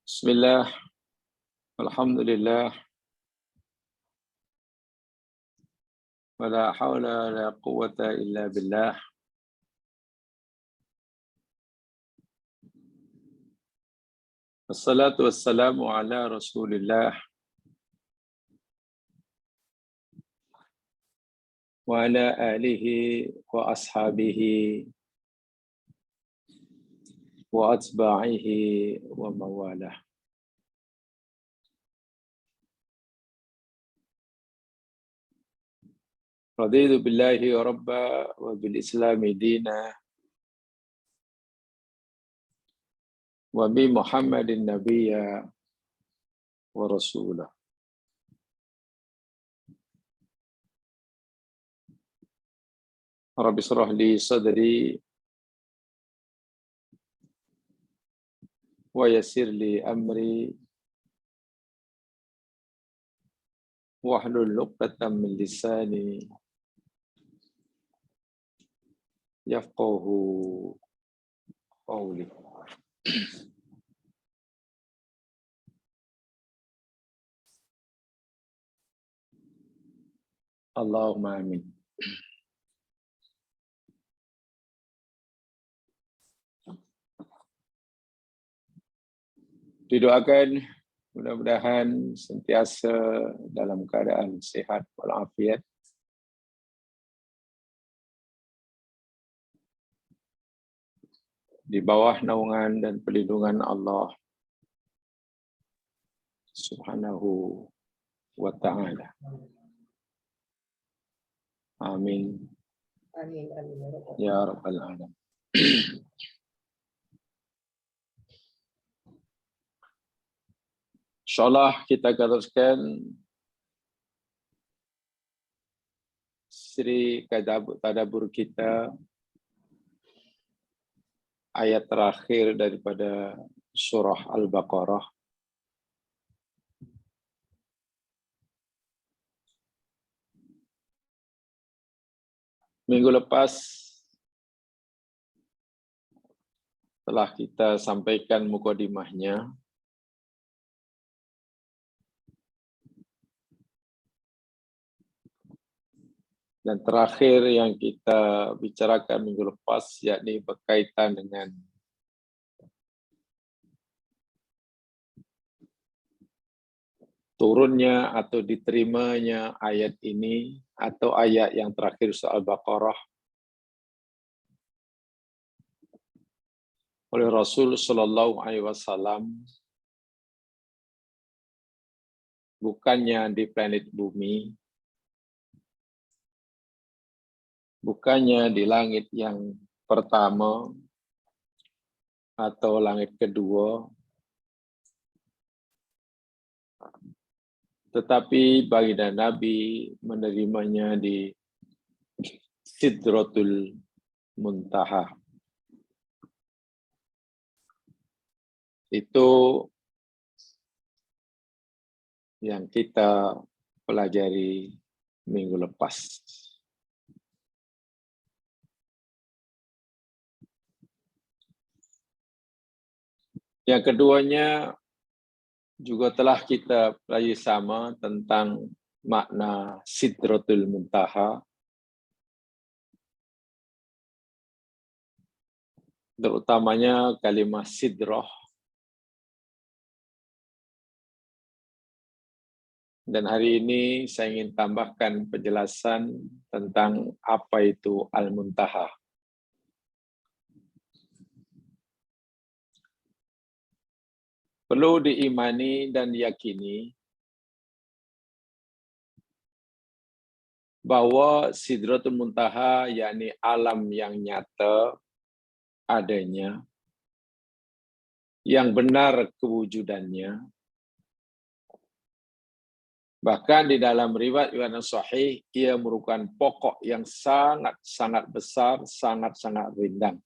Bismillah, alhamdulillah, wala hawla wala quwwata illa billah. Wassalatu wassalamu ala Rasulillah wa ala alihi wa ashabihi wa atba'ihi wa mawalah. Raditu billahi rabba wa bil islami dina wa bi Muhammadin nabiyya wa rasulah. Rabbi shrah li sadri wa yassir li amri wahlul 'uqdatam min lisani yafqahu qawli. Allahumma amin. Didoakan mudah-mudahan sentiasa dalam keadaan sehat walafiat, di bawah naungan dan perlindungan Allah Subhanahu wa ta'ala. Amin. Amin. Ya Rabbal Alamin. InsyaAllah kita akan teruskan siri tadabbur kita ayat terakhir daripada surah Al-Baqarah. Minggu lepas telah kita sampaikan mukadimahnya. Dan terakhir yang kita bicarakan minggu lepas, yakni berkaitan dengan turunnya atau diterimanya ayat ini atau ayat yang terakhir surah Al-Baqarah oleh Rasul Shallallahu Alaihi Wasallam, bukannya di planet bumi, bukannya di langit yang pertama atau langit kedua, tetapi baginda Nabi menerimanya di Sidratul Muntaha. Itu yang kita pelajari minggu lepas. Yang keduanya juga telah kita pelajari sama tentang makna Sidratul Muntaha, terutamanya kalimat sidrah. Dan hari ini saya ingin tambahkan penjelasan tentang apa itu Al-Muntaha. Perlu diimani dan diyakini bahwa Sidratul Muntaha, yakni alam yang nyata adanya, yang benar kewujudannya. Bahkan di dalam riwayat yang sahih, ia merupakan pokok yang sangat-sangat besar, sangat-sangat rindang,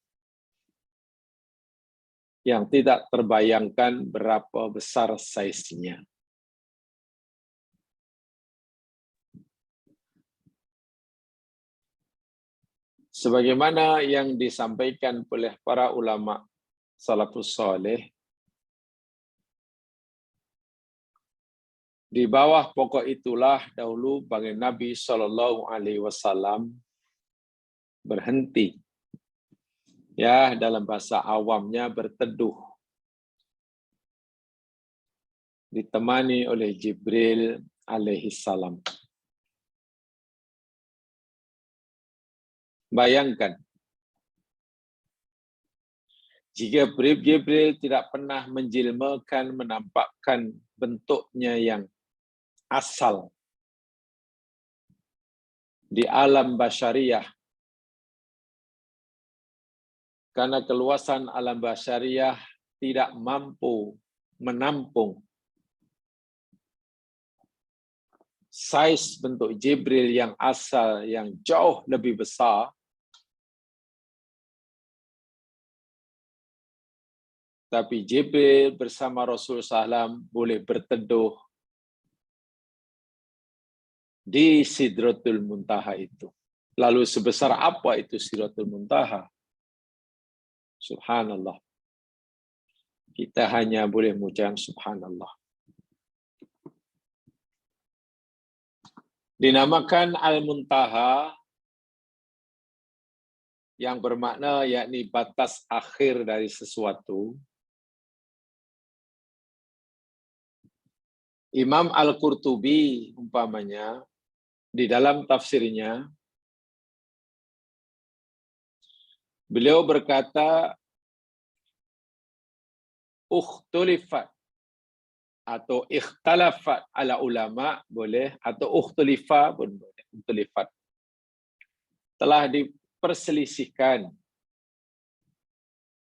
yang tidak terbayangkan berapa besar saiznya. Sebagaimana yang disampaikan oleh para ulama salafus saleh, Di bawah pokok itulah dahulu baginda Nabi SAW berhenti. Ya, dalam bahasa awamnya berteduh. Ditemani oleh Jibril alaihissalam. Bayangkan, jika Jibril tidak pernah menjilmakan, menampakkan bentuknya yang asal di alam basyariyah, karena keluasan alam basyariyah tidak mampu menampung saiz bentuk Jibril yang asal yang jauh lebih besar, tapi Jibril bersama Rasulullah SAW boleh berteduh di Sidratul Muntaha itu. Lalu sebesar apa itu Sidratul Muntaha? Subhanallah. Kita hanya boleh mengucap subhanallah. Dinamakan Al-Muntaha yang bermakna yakni batas akhir dari sesuatu. Imam Al-Qurtubi umpamanya di dalam tafsirnya beliau berkata ukhtulifat atau ikhtalafat ala ulama boleh, atau ukhtulifa pun boleh. Ukhtulifat telah diperselisihkan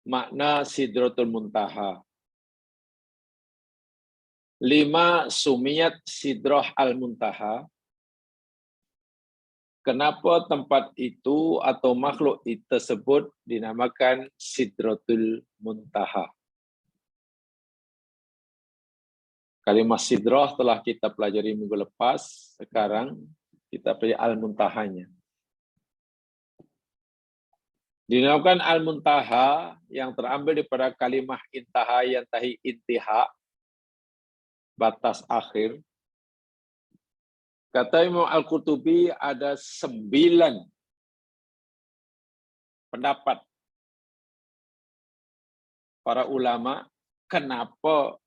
makna Sidratul Muntaha. 5 sumiyat Sidrah Al-Muntaha. Kenapa tempat itu atau makhluk itu tersebut dinamakan Sidratul Muntaha? Kalimah Sidrah telah kita pelajari minggu lepas, sekarang kita pelajari Al-Muntahanya. Dinamakan Al-Muntaha yang terambil daripada kalimah intaha yang tahi intiha, batas akhir. Kata Imam Al-Qurtubi ada 9 pendapat para ulama kenapa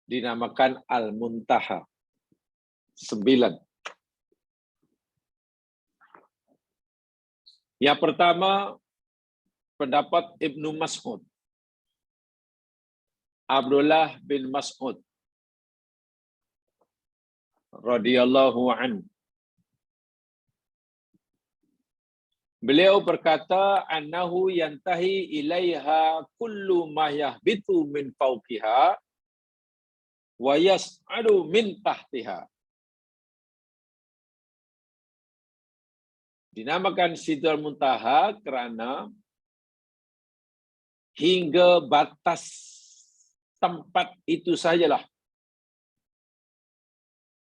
dinamakan Al-Muntaha. 9. Yang pertama, pendapat Ibnu Mas'ud. Abdullah bin Mas'ud radhiyallahu anhu. Beliau berkata, annahu yantahi ilaiha kullu ma yahbitu min fawqiha wa yas'adu min tahtiha. Dinamakan Sidratul Muntaha kerana hingga batas tempat itu sajalah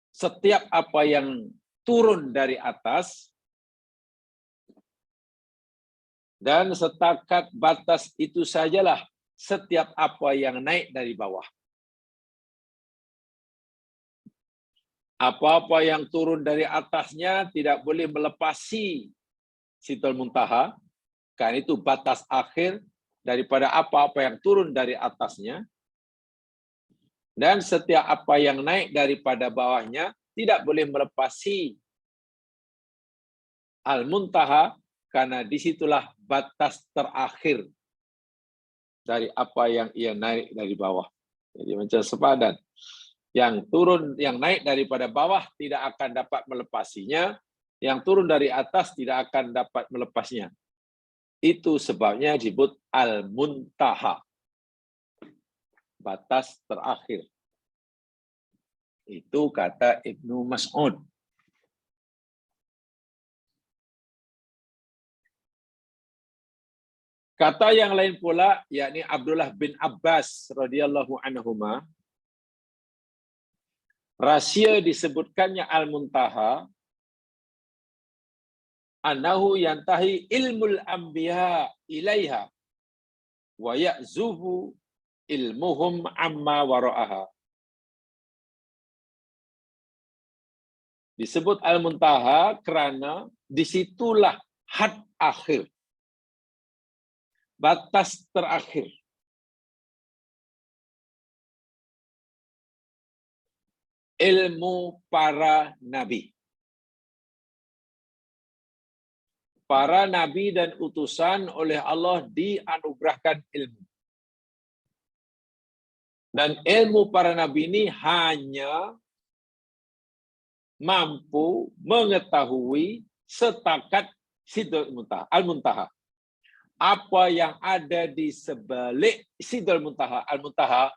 setiap apa yang turun dari atas dan setakat batas itu sajalah setiap apa yang naik dari bawah. Apa-apa yang turun dari atasnya tidak boleh melepasi Sidratul Muntaha, karena itu batas akhir daripada apa-apa yang turun dari atasnya. Dan setiap apa yang naik daripada bawahnya tidak boleh melepasi Al-Muntaha, karena disitulah batas terakhir dari apa yang ia naik dari bawah. Jadi macam sepadan. Yang turun, yang naik daripada bawah tidak akan dapat melepasinya, yang turun dari atas tidak akan dapat melepasnya. Itu sebabnya disebut Al-Muntaha, batas terakhir. Itu kata Ibnu Mas'ud. Kata yang lain pula, yakni Abdullah bin Abbas radhiyallahu anhuma, rahsia disebutkannya Al-Muntaha, annahu yantahi ilmul anbiya ilaiha wa ya'zuhu ilmuhum amma wara'aha. Disebut Al-Muntaha kerana disitulah had akhir, batas terakhir. Ilmu para nabi. Para nabi dan utusan oleh Allah dianugerahkan ilmu. Dan ilmu para nabi ini hanya mampu mengetahui setakat Sidratul Muntaha, Al-Muntaha. Apa yang ada di sebalik Sidratul Muntaha, Al-Muntaha,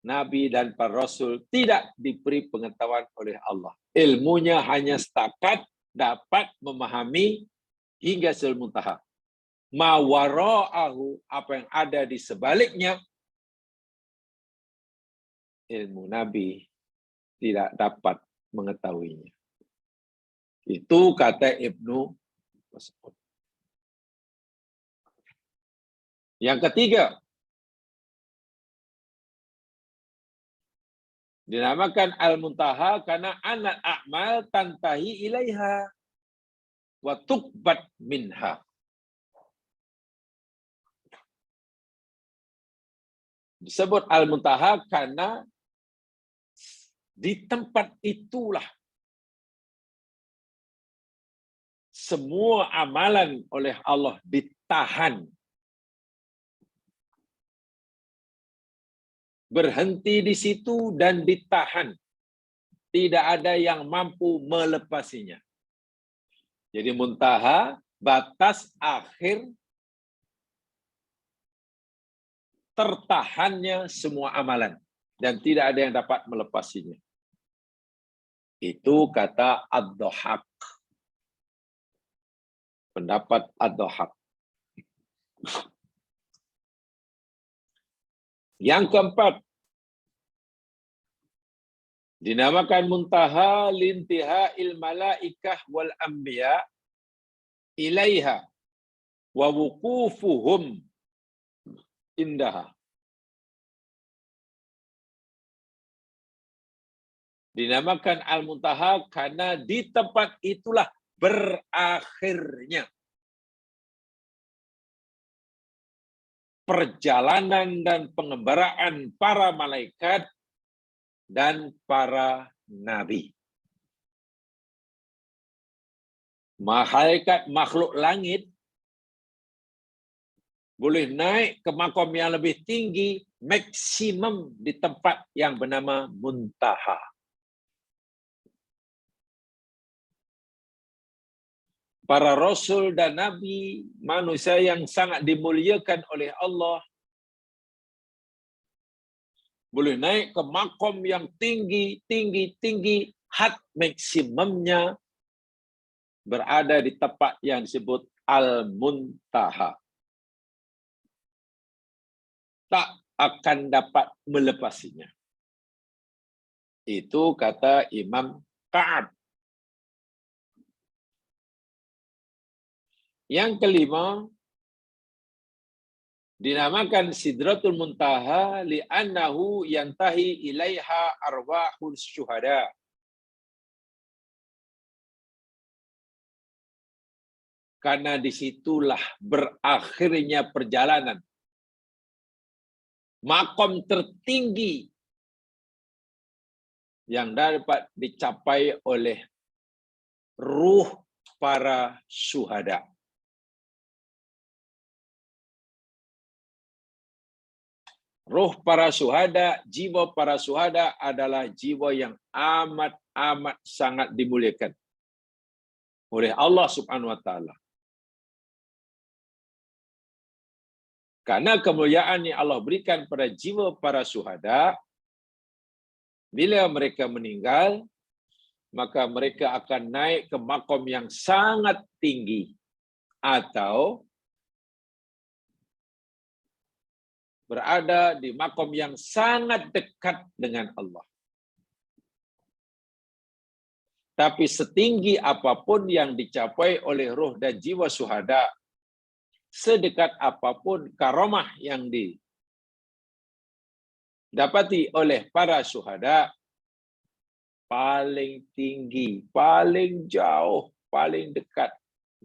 nabi dan para rasul tidak diberi pengetahuan oleh Allah. Ilmunya hanya setakat dapat memahami hingga Sidratul Muntaha. Ma wara'ahu, apa yang ada di sebaliknya, ilmu nabi tidak dapat mengetahuinya. Itu kata Ibnu Mas'ud. Yang ketiga, dinamakan Al-Muntaha karena anak a'mal tantahi ilaiha wa tuqbat minha. Disebut Al-Muntaha karena di tempat itulah semua amalan oleh Allah ditahan. Berhenti di situ dan ditahan. Tidak ada yang mampu melepasinya. Jadi muntaha, batas akhir tertahannya semua amalan. Dan tidak ada yang dapat melepasinya. Itu kata Ad-Dhahhak. Pendapat Ad-Dhahhak. Yang keempat, dinamakan muntaha lintiha'il malaikah wal anbiya ilaiha wa wuqufuhum indaha. Dinamakan Al-Muntaha karena di tempat itulah berakhirnya perjalanan dan pengembaraan para malaikat dan para nabi. Malaikat makhluk langit boleh naik ke makom yang lebih tinggi, maksimum di tempat yang bernama Muntaha. Para rasul dan nabi, manusia yang sangat dimuliakan oleh Allah, boleh naik ke makom yang tinggi, had maksimumnya berada di tempat yang disebut Al-Muntaha. Tak akan dapat melepasinya. Itu kata Imam Ka'ab. Yang kelima, dinamakan Sidratul Muntaha li'annahu yantahi ilaiha arwahul syuhada. Karena disitulah berakhirnya perjalanan. Makom tertinggi yang dapat dicapai oleh ruh para syuhada. Ruh para syuhada, jiwa para syuhada adalah jiwa yang amat sangat dimuliakan oleh Allah Subhanahu wa taala. Karena kemuliaan yang Allah berikan pada jiwa para syuhada, bila mereka meninggal, maka mereka akan naik ke makom yang sangat tinggi atau berada di makom yang sangat dekat dengan Allah. Tapi setinggi apapun yang dicapai oleh ruh dan jiwa syuhada, sedekat apapun karamah yang didapati oleh para syuhada, paling tinggi, paling jauh, paling dekat.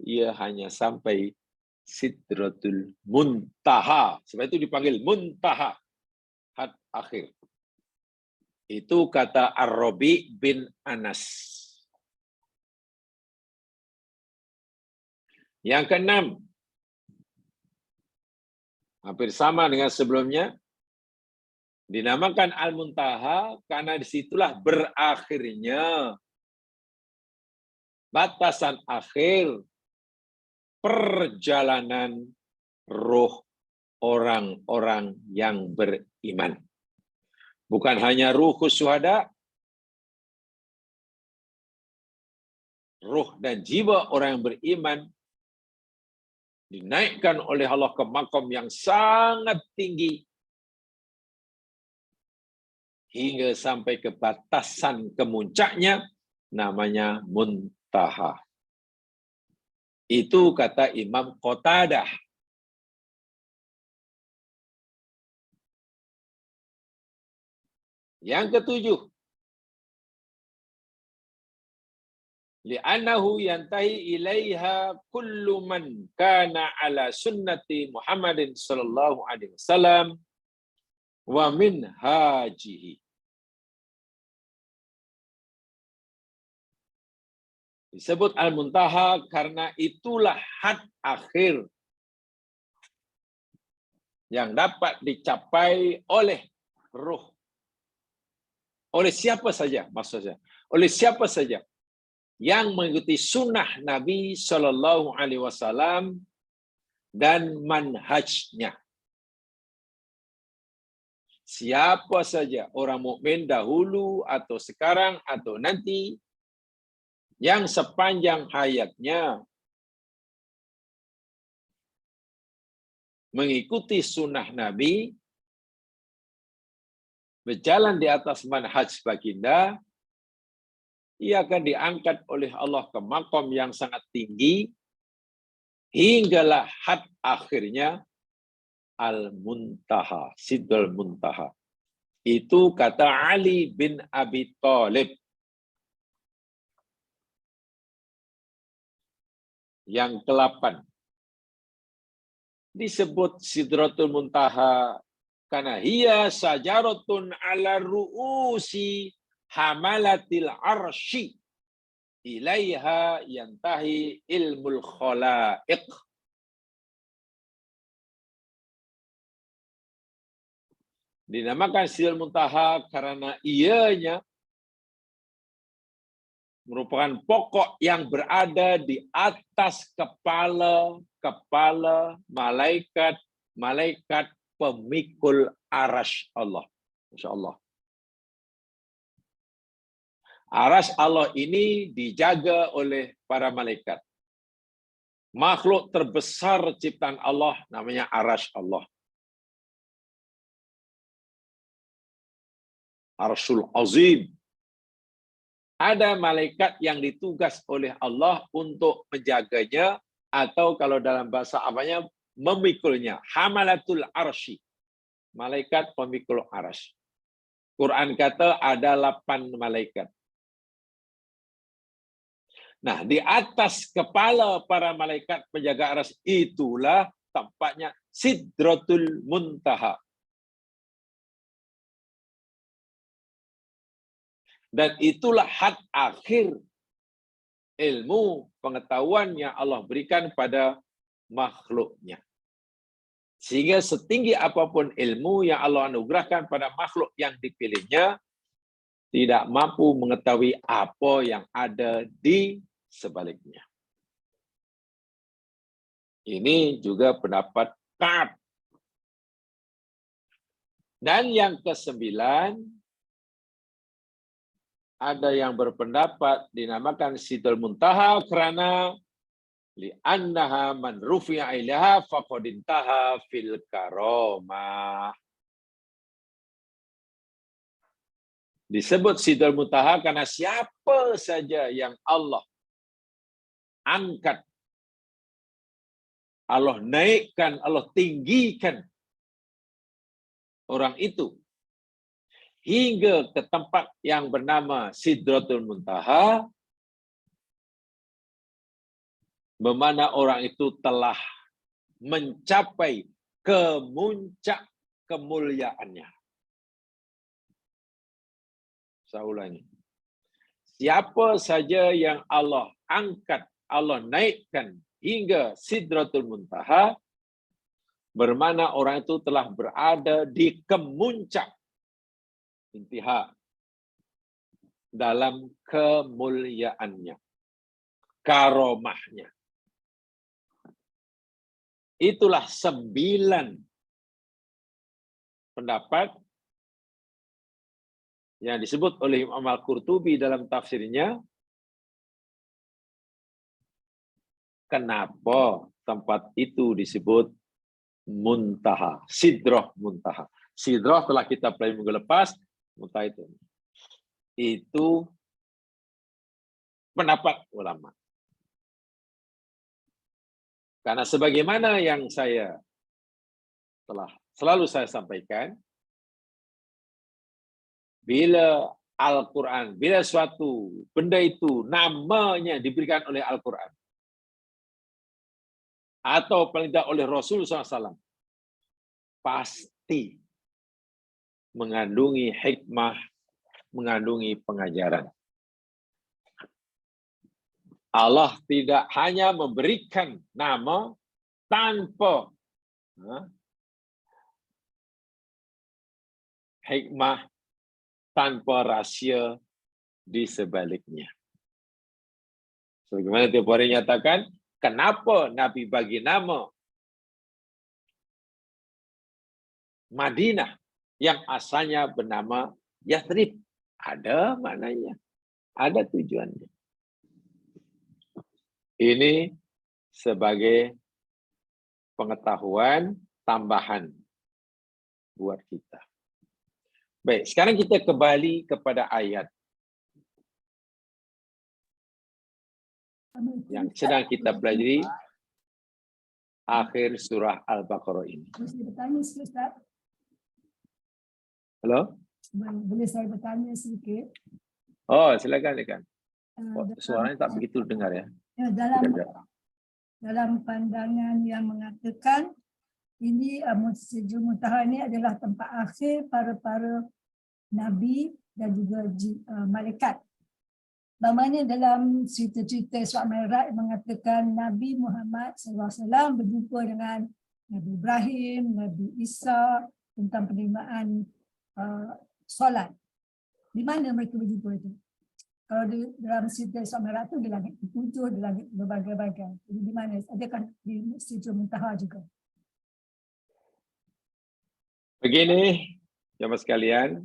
Ia hanya sampai Sidratul Muntaha. Sebab itu dipanggil Muntaha, had akhir. Itu kata Ar-Rabi bin Anas. Yang keenam, hampir sama dengan sebelumnya, dinamakan Al-Muntaha karena disitulah berakhirnya batasan akhir perjalanan roh orang-orang yang beriman. Bukan hanya ruhus syuhada, roh dan jiwa orang yang beriman dinaikkan oleh Allah ke makom yang sangat tinggi hingga sampai ke batasan kemuncaknya, namanya muntaha. Itu kata Imam Qatadah. Yang ketujuh, li'annahu yantahi ilaiha kullu man kana ala sunnati Muhammadin sallallahu alaihi wasallam wa min hajihi. Disebut Al-Muntaha karena itulah had akhir yang dapat dicapai oleh ruh. Oleh siapa saja, maksudnya. Oleh siapa saja yang mengikuti sunnah Nabi Shallallahu Alaihi Wasallam dan manhajnya. Siapa saja orang mukmin dahulu atau sekarang atau nanti yang sepanjang hayatnya mengikuti sunnah Nabi, berjalan di atas manhaj baginda, ia akan diangkat oleh Allah ke makom yang sangat tinggi, hinggalah had akhirnya Al-Muntaha, Sidratul Muntaha. Itu kata Ali bin Abi Thalib. Yang ke-8. Disebut Sidratul Muntaha karena hiya sajaratun ala ru'usi hamalatil arsy ilaiha yantahi ilmul khalaiq. Dinamakan Sidratul Muntaha karena ianya merupakan pokok yang berada di atas kepala malaikat pemikul arasy Allah. Masya Allah. Arasy Allah ini dijaga oleh para malaikat. Makhluk terbesar ciptaan Allah namanya arasy Allah. Arsyul Azim. Ada malaikat yang ditugas oleh Allah untuk menjaganya, atau kalau dalam bahasa apanya, memikulnya. Hamalatul arsy. Malaikat pemikul arasy. Quran kata ada 8 malaikat. Nah, di atas kepala para malaikat penjaga arasy itulah tempatnya Sidratul Muntaha. Dan itulah had akhir ilmu pengetahuan yang Allah berikan pada makhluknya. Sehingga setinggi apapun ilmu yang Allah anugerahkan pada makhluk yang dipilihnya, tidak mampu mengetahui apa yang ada di sebaliknya. Ini juga pendapat Ka'ab. Dan yang ke-9, ada yang berpendapat dinamakan Sidratul Muntaha karena li'annaha man rufi'a ilaiha faqad intaha fil karamah. Disebut Sidratul Muntaha karena siapa saja yang Allah angkat, Allah naikkan, Allah tinggikan orang itu, hingga ke tempat yang bernama Sidratul Muntaha, bermana orang itu telah mencapai kemuncak kemuliaannya. Saya ulangi. Siapa saja yang Allah angkat, Allah naikkan hingga Sidratul Muntaha, bermana orang itu telah berada di kemuncak intiha dalam kemuliaannya, karomahnya. Itulah 9 pendapat yang disebut oleh Imam Al-Qurtubi dalam tafsirnya. Kenapa tempat itu disebut Muntaha, Sidrah Muntaha. Sidrah telah kita pelajari minggu lepas, Muntaha itu pendapat ulama. Karena sebagaimana yang saya telah selalu saya sampaikan, bila Al-Quran, bila suatu benda itu namanya diberikan oleh Al-Quran, atau paling tidak oleh Rasul SAW, pasti mengandungi hikmah, mengandungi pengajaran. Allah tidak hanya memberikan nama tanpa hikmah, tanpa rahsia di sebaliknya. Sebagaimana tiap hari nyatakan, kenapa Nabi bagi nama Madinah yang asalnya bernama Yathrib? Ada maknanya, ada tujuannya. Ini sebagai pengetahuan tambahan buat kita. Baik, sekarang kita kembali kepada ayat yang sedang kita pelajari, akhir surah Al-Baqarah ini. Boleh bertanya sikit, Ustaz? Halo? Boleh saya bertanya sedikit? Oh, silakan. Suaranya tak begitu dengar ya. Dalam pandangan yang mengatakan ini Sidratul Muntaha ini adalah tempat akhir para nabi dan juga malaikat. Bagaimana dalam cerita-cerita Isra Mi'raj mengatakan Nabi Muhammad SAW berjumpa dengan Nabi Ibrahim, Nabi Isa tentang penerimaan solat. Di mana mereka berjumpa itu? Kalau di dalam cerita Isra Mi'raj itu di langit ke-7, di langit berbagai-bagai. Jadi di mana? Adakah di Sidratul Muntaha juga? Begini, jemaah sekalian.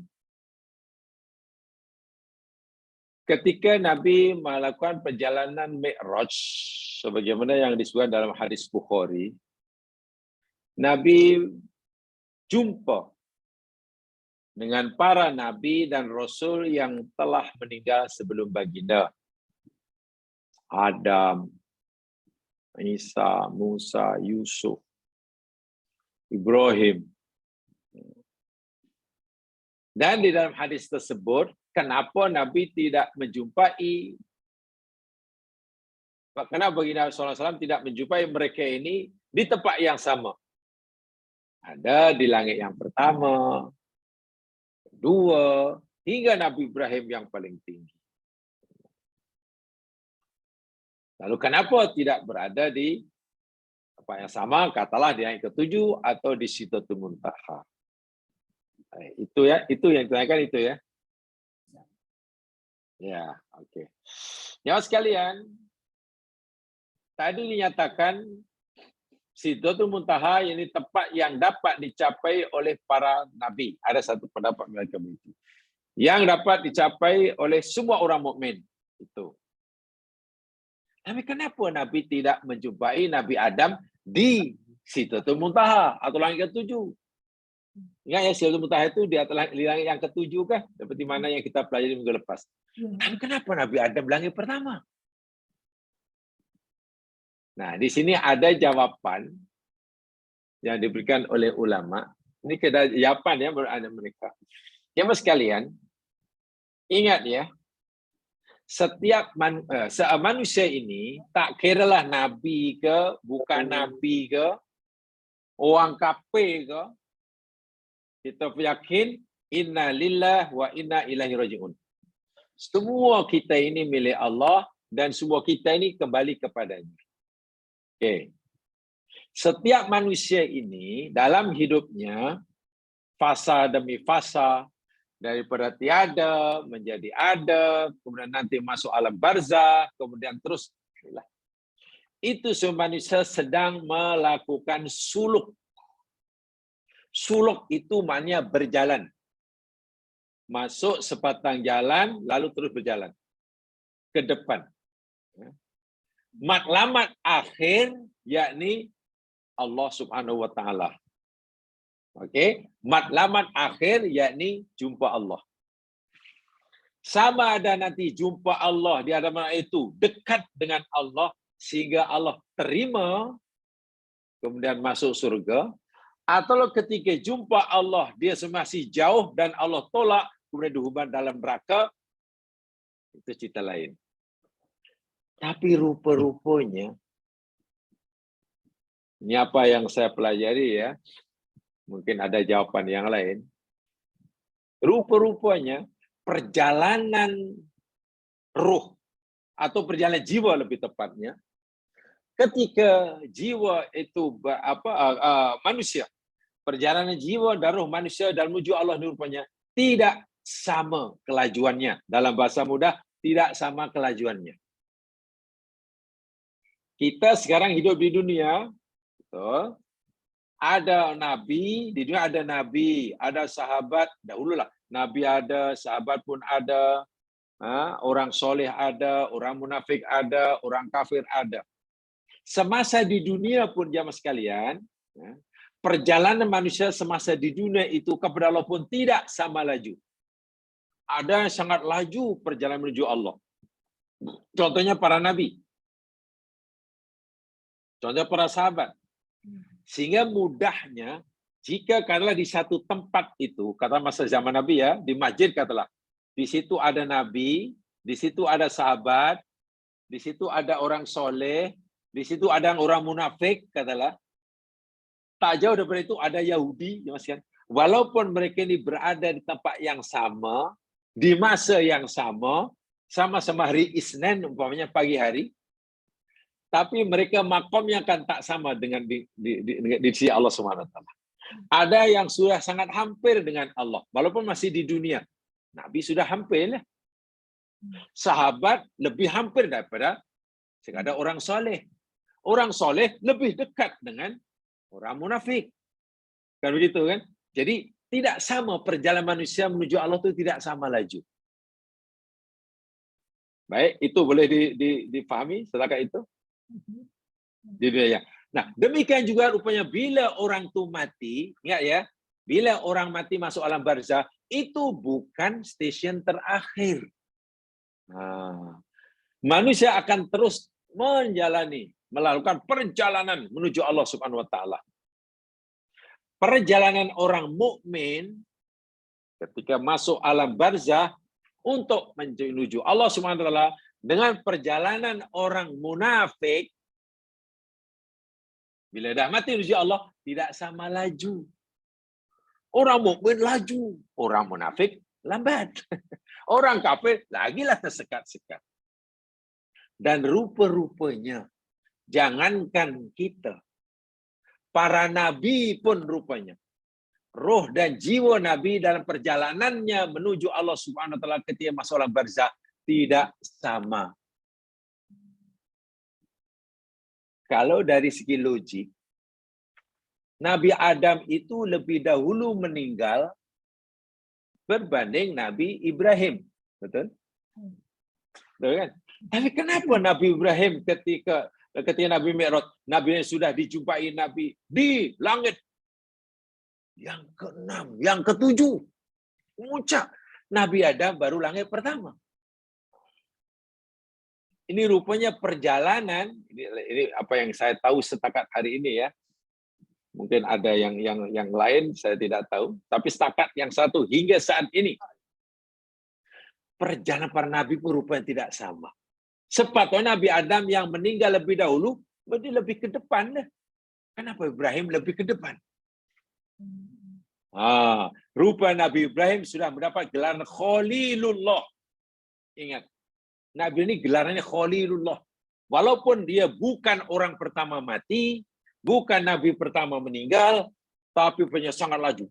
Ketika Nabi melakukan perjalanan Mi'raj, sebagaimana yang disebutkan dalam hadis Bukhari, Nabi jumpa dengan para nabi dan rasul yang telah meninggal sebelum baginda. Adam, Isa, Musa, Yusuf, Ibrahim. Dan di dalam hadis tersebut, kenapa Nabi tidak menjumpai, kenapa baginda SAW tidak menjumpai mereka ini di tempat yang sama? Ada di langit yang pertama, kedua, hingga Nabi Ibrahim yang paling tinggi. Lalu kenapa tidak berada di tempat yang sama, katalah di langit ke-7 atau di Sidratul Muntaha? Itu ya, itu yang ditanyakan itu ya. Ya, oke. Ya sekalian, tadi dinyatakan Sidratul Muntaha ini tempat yang dapat dicapai oleh para nabi. Ada satu pendapat mereka begitu. Yang dapat dicapai oleh semua orang mukmin itu. Tapi kenapa Nabi tidak menjumpai Nabi Adam di Sidratul Muntaha atau langit ke-7? Ingat ya, Sidratul Muntaha itu di atas langit yang ke-7 kah? Seperti mana yang kita pelajari minggu lepas. Tapi kenapa Nabi Adam langit pertama? Nah, di sini ada jawaban yang diberikan oleh ulama. Ini jawaban ya berada mereka. Jemaah sekalian, ingat ya, setiap manusia ini tak kiralah nabi ke, bukan nabi ke, orang kafir ke, kita yakin inna lillah wa inna ilaihi raji'un. Semua kita ini milik Allah dan semua kita ini kembali kepadanya. Okey. Setiap manusia ini dalam hidupnya fasa demi fasa, daripada tiada menjadi ada, kemudian nanti masuk alam barzah, kemudian terus. Itu semua manusia sedang melakukan suluk. Suluk itu maknanya berjalan. Masuk sepatang jalan, lalu terus berjalan ke depan. Matlamat akhir, yakni Allah Subhanahu wa Ta'ala. Okey, matlamat akhir yakni jumpa Allah. Sama ada nanti jumpa Allah di hadapan itu dekat dengan Allah sehingga Allah terima kemudian masuk surga, atau ketika jumpa Allah dia masih jauh dan Allah tolak kemudian dihubungkan dalam neraka, itu cerita lain. Tapi rupa-rupanya ini apa yang saya pelajari ya. Mungkin ada jawaban yang lain. Rupa-rupanya perjalanan ruh atau perjalanan jiwa lebih tepatnya, ketika jiwa itu manusia, perjalanan jiwa dan ruh manusia dan menuju Allah rupanya tidak sama kelajuannya. Dalam bahasa mudah, tidak sama kelajuannya. Kita sekarang hidup di dunia, betul? Ada nabi, di dunia ada nabi, ada sahabat, dahululah. Nabi ada, sahabat pun ada, orang soleh ada, orang munafik ada, orang kafir ada. Semasa di dunia pun jamaah sekalian, perjalanan manusia semasa di dunia itu kepada Allah pun tidak sama laju. Ada yang sangat laju perjalanan menuju Allah. Contohnya para nabi. Contohnya para sahabat. Sehingga mudahnya, jika katakanlah di satu tempat itu, kata masa zaman Nabi ya, di masjid katalah, di situ ada Nabi, di situ ada sahabat, di situ ada orang soleh, di situ ada orang munafik, katalah. Tak jauh daripada itu ada Yahudi, walaupun mereka ini berada di tempat yang sama, di masa yang sama, sama-sama hari Isnin, umpamanya pagi hari, tapi mereka makamnya kan tak sama dengan di sisi Allah SWT. Ada yang sudah sangat hampir dengan Allah, walaupun masih di dunia. Nabi sudah hampir lah. Sahabat lebih hampir daripada sekadar orang soleh. Orang soleh lebih dekat dengan orang munafik. Kan begitu kan? Jadi tidak sama perjalanan manusia menuju Allah itu tidak sama laju. Baik, itu boleh difahami setakat itu? Di dunia. Nah, demikian juga rupanya bila orang itu mati, ingat ya, bila orang mati masuk alam barzah, itu bukan stesen terakhir. Manusia akan terus melakukan perjalanan menuju Allah Subhanahu wa Ta'ala. Perjalanan orang mukmin ketika masuk alam barzah untuk menuju Allah Subhanahu wa Ta'ala, dengan perjalanan orang munafik, bila dah mati menuju Allah, tidak sama laju. Orang mukmin laju, orang munafik lambat. Orang kafir lagilah tersekat-sekat. Dan rupa-rupanya, jangankan kita, para nabi pun rupanya, roh dan jiwa nabi dalam perjalanannya menuju Allah Subhanahu wa Ta'ala ketika masuk alam barzah tidak sama. Kalau dari segi logik, Nabi Adam itu lebih dahulu meninggal berbanding Nabi Ibrahim. Betul? Betul kan? Tapi kenapa Nabi Ibrahim ketika Nabi Mi'raj, Nabi yang sudah dijumpai Nabi di langit yang ke-6, yang ke-7, puncak. Nabi Adam baru langit pertama. Ini rupanya perjalanan, ini apa yang saya tahu setakat hari ini ya. Mungkin ada yang lain, saya tidak tahu. Tapi setakat yang satu hingga saat ini, perjalanan para nabi pun rupanya tidak sama. Sepatutnya Nabi Adam yang meninggal lebih dahulu, berarti lebih ke depan. Kenapa Ibrahim lebih ke depan? Rupa Nabi Ibrahim sudah mendapat gelar Khalilullah. Ingat, Nabi ini gelarnya Khalilullah. Walaupun dia bukan orang pertama mati, bukan Nabi pertama meninggal, tapi punya sangat laju.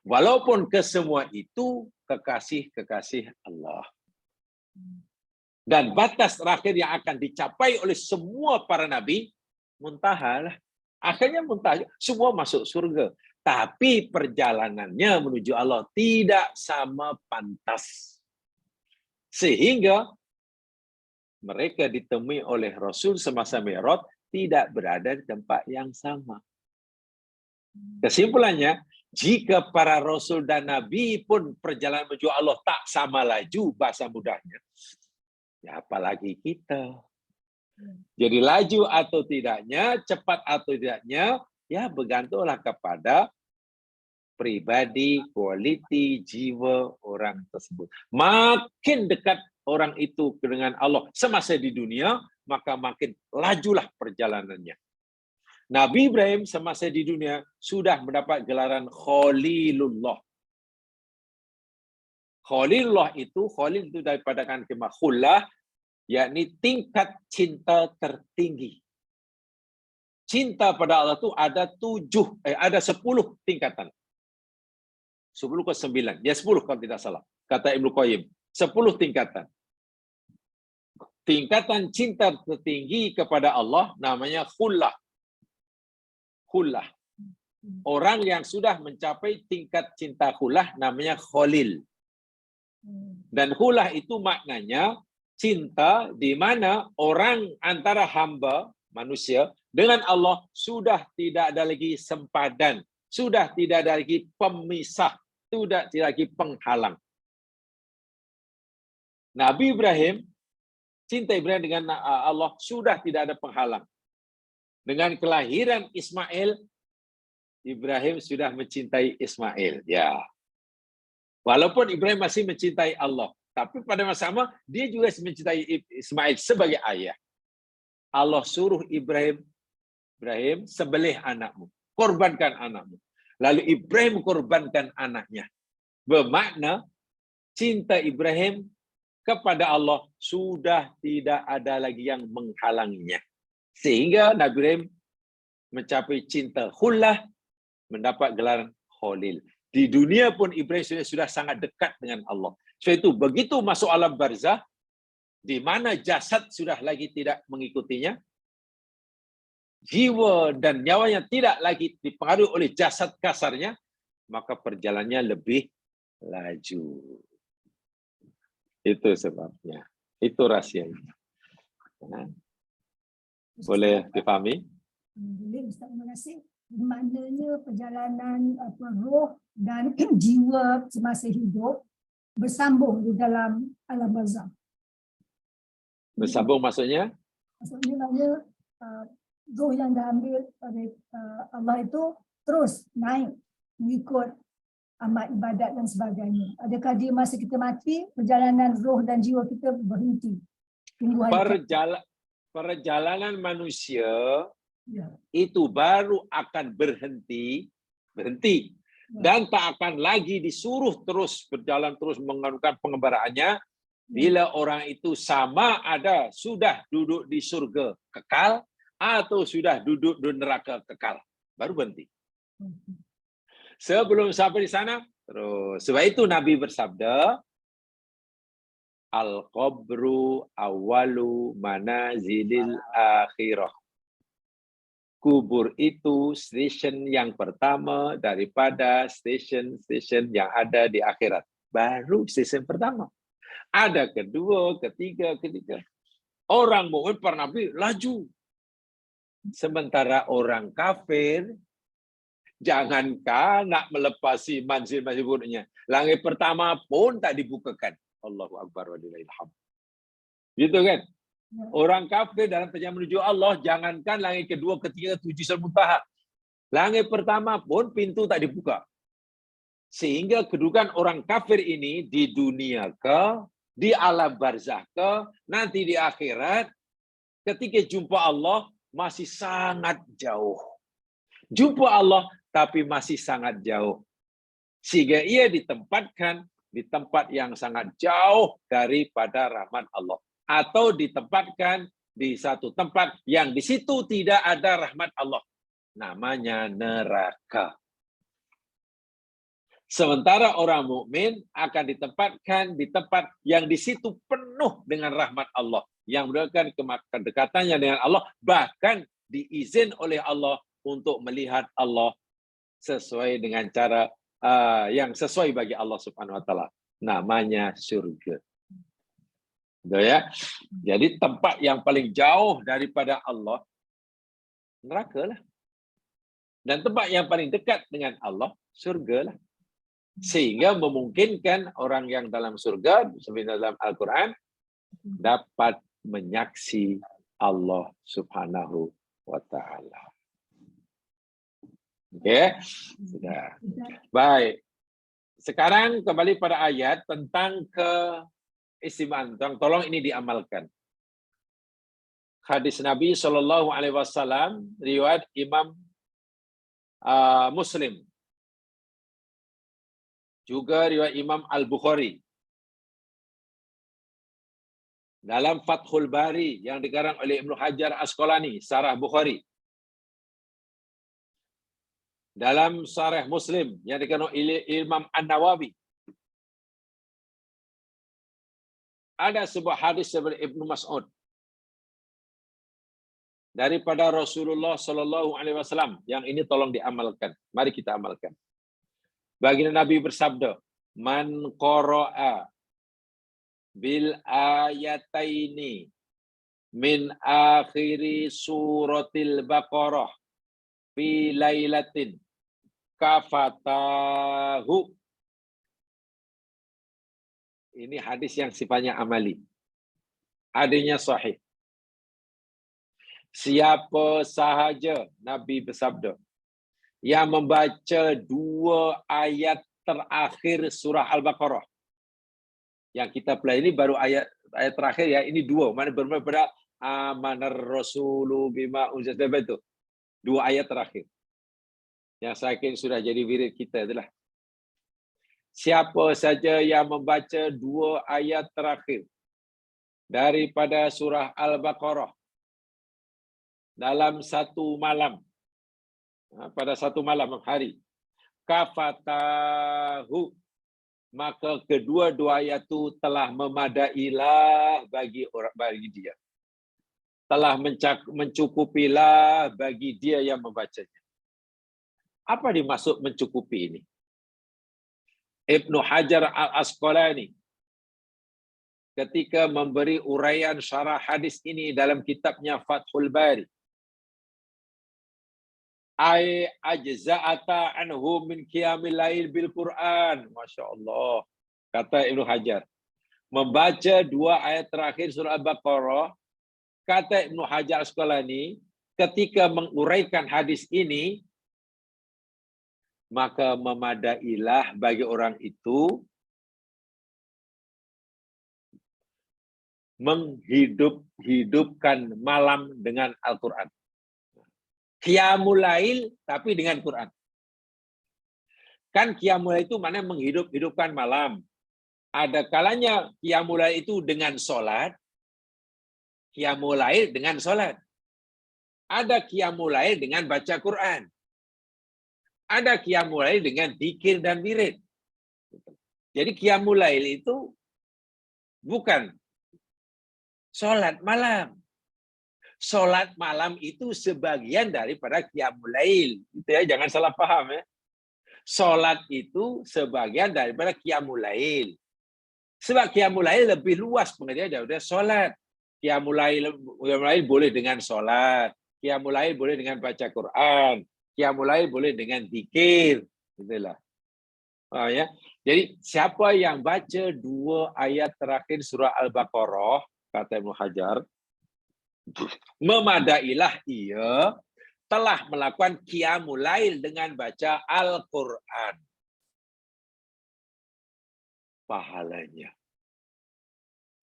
Walaupun kesemua itu kekasih-kekasih Allah. Dan batas terakhir yang akan dicapai oleh semua para nabi, muntaha lah. Akhirnya muntaha, semua masuk surga. Tapi perjalanannya menuju Allah tidak sama pantas. Sehingga mereka ditemui oleh Rasul semasa Mi'raj tidak berada di tempat yang sama. Kesimpulannya, jika para Rasul dan Nabi pun perjalanan menuju Allah tak sama laju, bahasa mudahnya, ya apalagi kita. Jadi laju atau tidaknya, cepat atau tidaknya, ya bergantunglah kepada pribadi, kualiti, jiwa orang tersebut. Makin dekat orang itu dengan Allah semasa di dunia, maka makin lajulah perjalanannya. Nabi Ibrahim semasa di dunia sudah mendapat gelaran Khalilullah. Khalilullah itu, Khalil itu daripada kalimah khullah, yakni tingkat cinta tertinggi. Cinta pada Allah itu ada 10 tingkatan. 10 ke 9. Ya 10 kalau tidak salah. Kata Ibnu Qayyim. 10 tingkatan. Tingkatan cinta tertinggi kepada Allah namanya khullah. Khullah. Orang yang sudah mencapai tingkat cinta khullah namanya khalil. Dan khullah itu maknanya cinta di mana orang antara hamba manusia dengan Allah sudah tidak ada lagi sempadan, sudah tidak ada lagi pemisah, sudah tidak lagi penghalang. Nabi Ibrahim, cinta Ibrahim dengan Allah sudah tidak ada penghalang. Dengan kelahiran Ismail, Ibrahim sudah mencintai Ismail. Ya. Walaupun Ibrahim masih mencintai Allah, tapi pada masa sama dia juga mencintai Ismail sebagai ayah. Allah suruh Ibrahim, sembelih anakmu, korbankan anakmu. Lalu Ibrahim korbankan anaknya. Bermakna cinta Ibrahim kepada Allah sudah tidak ada lagi yang menghalanginya. Sehingga Nabi Ibrahim mencapai cinta khullah, mendapat gelaran Khalil. Di dunia pun Ibrahim sudah sangat dekat dengan Allah. Sebab itu begitu masuk alam barzah, di mana jasad sudah lagi tidak mengikutinya, jiwa dan nyawanya tidak lagi dipengaruhi oleh jasad kasarnya, maka perjalanannya lebih laju. Itu sebabnya. Itu rahasianya. Boleh dipahami? Boleh, Ustaz. Terima kasih. Maknanya perjalanan roh dan jiwa semasa hidup bersambung di dalam alam barzakh. Bersambung maksudnya? Maksudnya roh yang diambil oleh Allah itu terus naik mengikut amal ibadat dan sebagainya. Adakah di masa kita mati perjalanan roh dan jiwa kita berhenti? Perjalanan manusia ya, itu baru akan berhenti dan tak akan lagi disuruh terus berjalan terus menganukan pengembaraannya bila orang itu sama ada sudah duduk di surga kekal atau sudah duduk di neraka kekal, baru berhenti. Sebelum sampai di sana terus. Sebab itu Nabi bersabda, al-qabru awwalu manazilil akhirah. Kubur itu stesen yang pertama daripada stesen-stesen yang ada di akhirat. Baru stesen pertama. Ada kedua, ketiga. Orang mukmin para nabi laju. Sementara orang kafir, jangankan nak melepasi manzil-manzil buruknya. Langit pertama pun tak dibukakan. Allahu Akbar wa lillahil hamd. Gitu kan? Orang kafir dalam perjalanan menuju Allah, jangankan langit kedua, ketiga, tujuh, semutaha. Langit pertama pun pintu tak dibuka. Sehingga kedudukan orang kafir ini di dunia ke, di alam barzah ke, nanti di akhirat, ketika jumpa Allah, masih sangat jauh. Jumpa Allah, tapi masih sangat jauh. Sehingga ia ditempatkan di tempat yang sangat jauh daripada rahmat Allah. Atau ditempatkan di satu tempat yang di situ tidak ada rahmat Allah. Namanya neraka. Sementara orang mukmin akan ditempatkan di tempat yang di situ penuh dengan rahmat Allah. Yang menunjukkan kedekatannya dengan Allah. Bahkan diizin oleh Allah untuk melihat Allah sesuai dengan cara yang sesuai bagi Allah Subhanahu wa taala. Namanya surga. Betul ya? Jadi tempat yang paling jauh daripada Allah neraka lah. Dan tempat yang paling dekat dengan Allah surga lah. Sehingga memungkinkan orang yang dalam surga seperti dalam Al-Qur'an dapat menyaksi Allah Subhanahu wa taala. Oke, sudah. Baik. Sekarang kembali pada ayat tentang keistimewaan. Tolong ini diamalkan. Hadis Nabi SAW, riwayat Imam Muslim. Juga riwayat Imam Al-Bukhari. Dalam Fathul Bari yang dikarang oleh Ibnu Hajar Asqalani, Syarah Bukhari. Dalam Syarah Muslim yang dikarang oleh Imam An-Nawawi. Ada sebuah hadis dari Ibnu Mas'ud. Daripada Rasulullah SAW. Yang ini tolong diamalkan. Mari kita amalkan. Baginda Nabi bersabda, "Man qara'a bil ayataini min akhiri suratil Baqarah fi lailatin kafatahu." Ini hadis yang sifatnya amali. Hadisnya sahih. Siapa sahaja, Nabi bersabda, yang membaca 2 ayat terakhir surah Al-Baqarah. Yang kita pelajari baru ayat terakhir ya, ini 2. Mana bermula pada amanar rasulu bima unzila itu. 2 ayat terakhir. Yang saya kira sudah jadi wirid kita itulah. Siapa saja yang membaca 2 ayat terakhir daripada surah Al-Baqarah dalam satu malam, pada satu malam hari, kafatahu, maka kedua-dua ayat itu telah memadailah bagi dia. Telah mencukupilah bagi dia yang membacanya. Apa dimaksud mencukupi ini? Ibnu Hajar Al-Asqalani ketika memberi uraian syarah hadis ini dalam kitabnya Fathul Bari, ay ajza'ata anhu min qiyamil lail bil Quran. Masya Allah. Kata Ibnu Hajar, membaca 2 ayat terakhir surah Al-Baqarah, kata Ibnu Hajar Asqalani, ketika menguraikan hadis ini, maka memadailah bagi orang itu menghidupkan malam dengan Al-Quran. Qiyamul Lail tapi dengan Quran. Kan Qiyamul Lail itu mana menghidupkan malam. Ada kalanya Qiyamul Lail itu dengan sholat. Qiyamul Lail dengan sholat. Ada Qiyamul Lail dengan baca Quran. Ada Qiyamul Lail dengan zikir dan wirid. Jadi Qiyamul Lail itu bukan sholat malam. Sholat malam itu sebagian daripada Qiyamul Lail. Itu ya, jangan salah paham ya. Sholat itu sebagian daripada Qiyamul Lail. Sebab Qiyamul Lail lebih luas pengertian daripada sholat. Qiyamul Lail boleh dengan sholat. Qiyamul Lail boleh dengan baca Quran. Qiyamul Lail boleh dengan zikir. Itulah. Oh, ya. Jadi siapa yang baca 2 ayat terakhir surah Al-Baqarah, kata Ibnu Hajar, Memadailah ia telah melakukan qiyamul lail dengan baca Al-Quran. Pahalanya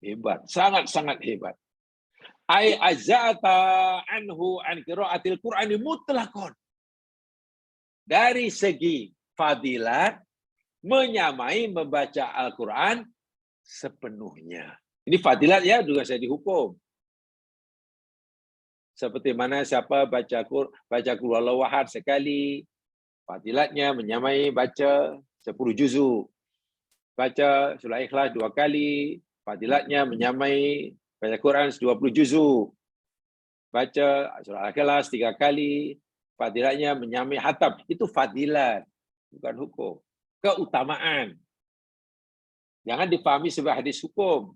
hebat, sangat-sangat hebat. Ai azata anhu an qiraatil Qur'ani mutlaqan. Dari segi fadilat menyamai membaca Al-Quran sepenuhnya. Ini fadilat ya, juga saya dihukum. Seperti mana siapa baca qul huwallahu ahad sekali, fadilatnya menyamai baca 10 juzuk. Baca surah Ikhlas 2 kali, fadilatnya menyamai baca Quran 20 juzuk. Baca surah Al-Ikhlas 3 kali, fadilatnya menyamai hatam. Itu fadilat, bukan hukum. Keutamaan. Jangan difahami sebagai hadis hukum.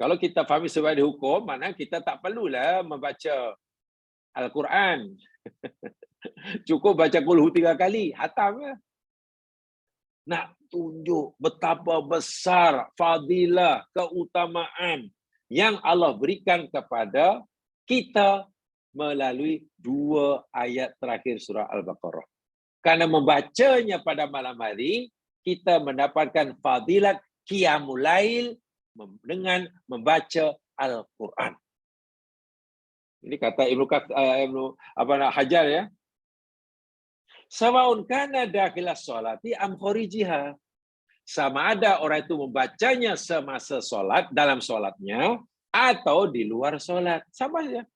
Kalau kita fahami sebagai hukum, mana kita tak perlulah membaca Al-Quran. Cukup baca qul hu 3 kali, hatam ya. Nak tunjuk betapa besar fadilah, keutamaan yang Allah berikan kepada kita melalui 2 ayat terakhir surah Al-Baqarah. Karena membacanya pada malam hari, kita mendapatkan fadilat qiyamul lail dengan membaca Al-Quran. Ini kata Ibnu Hajar ya. Sawaun kana dakhilas sholati am kharijiha. Sama ada orang itu membacanya semasa solat, dalam solatnya, atau di luar solat. Sama saja.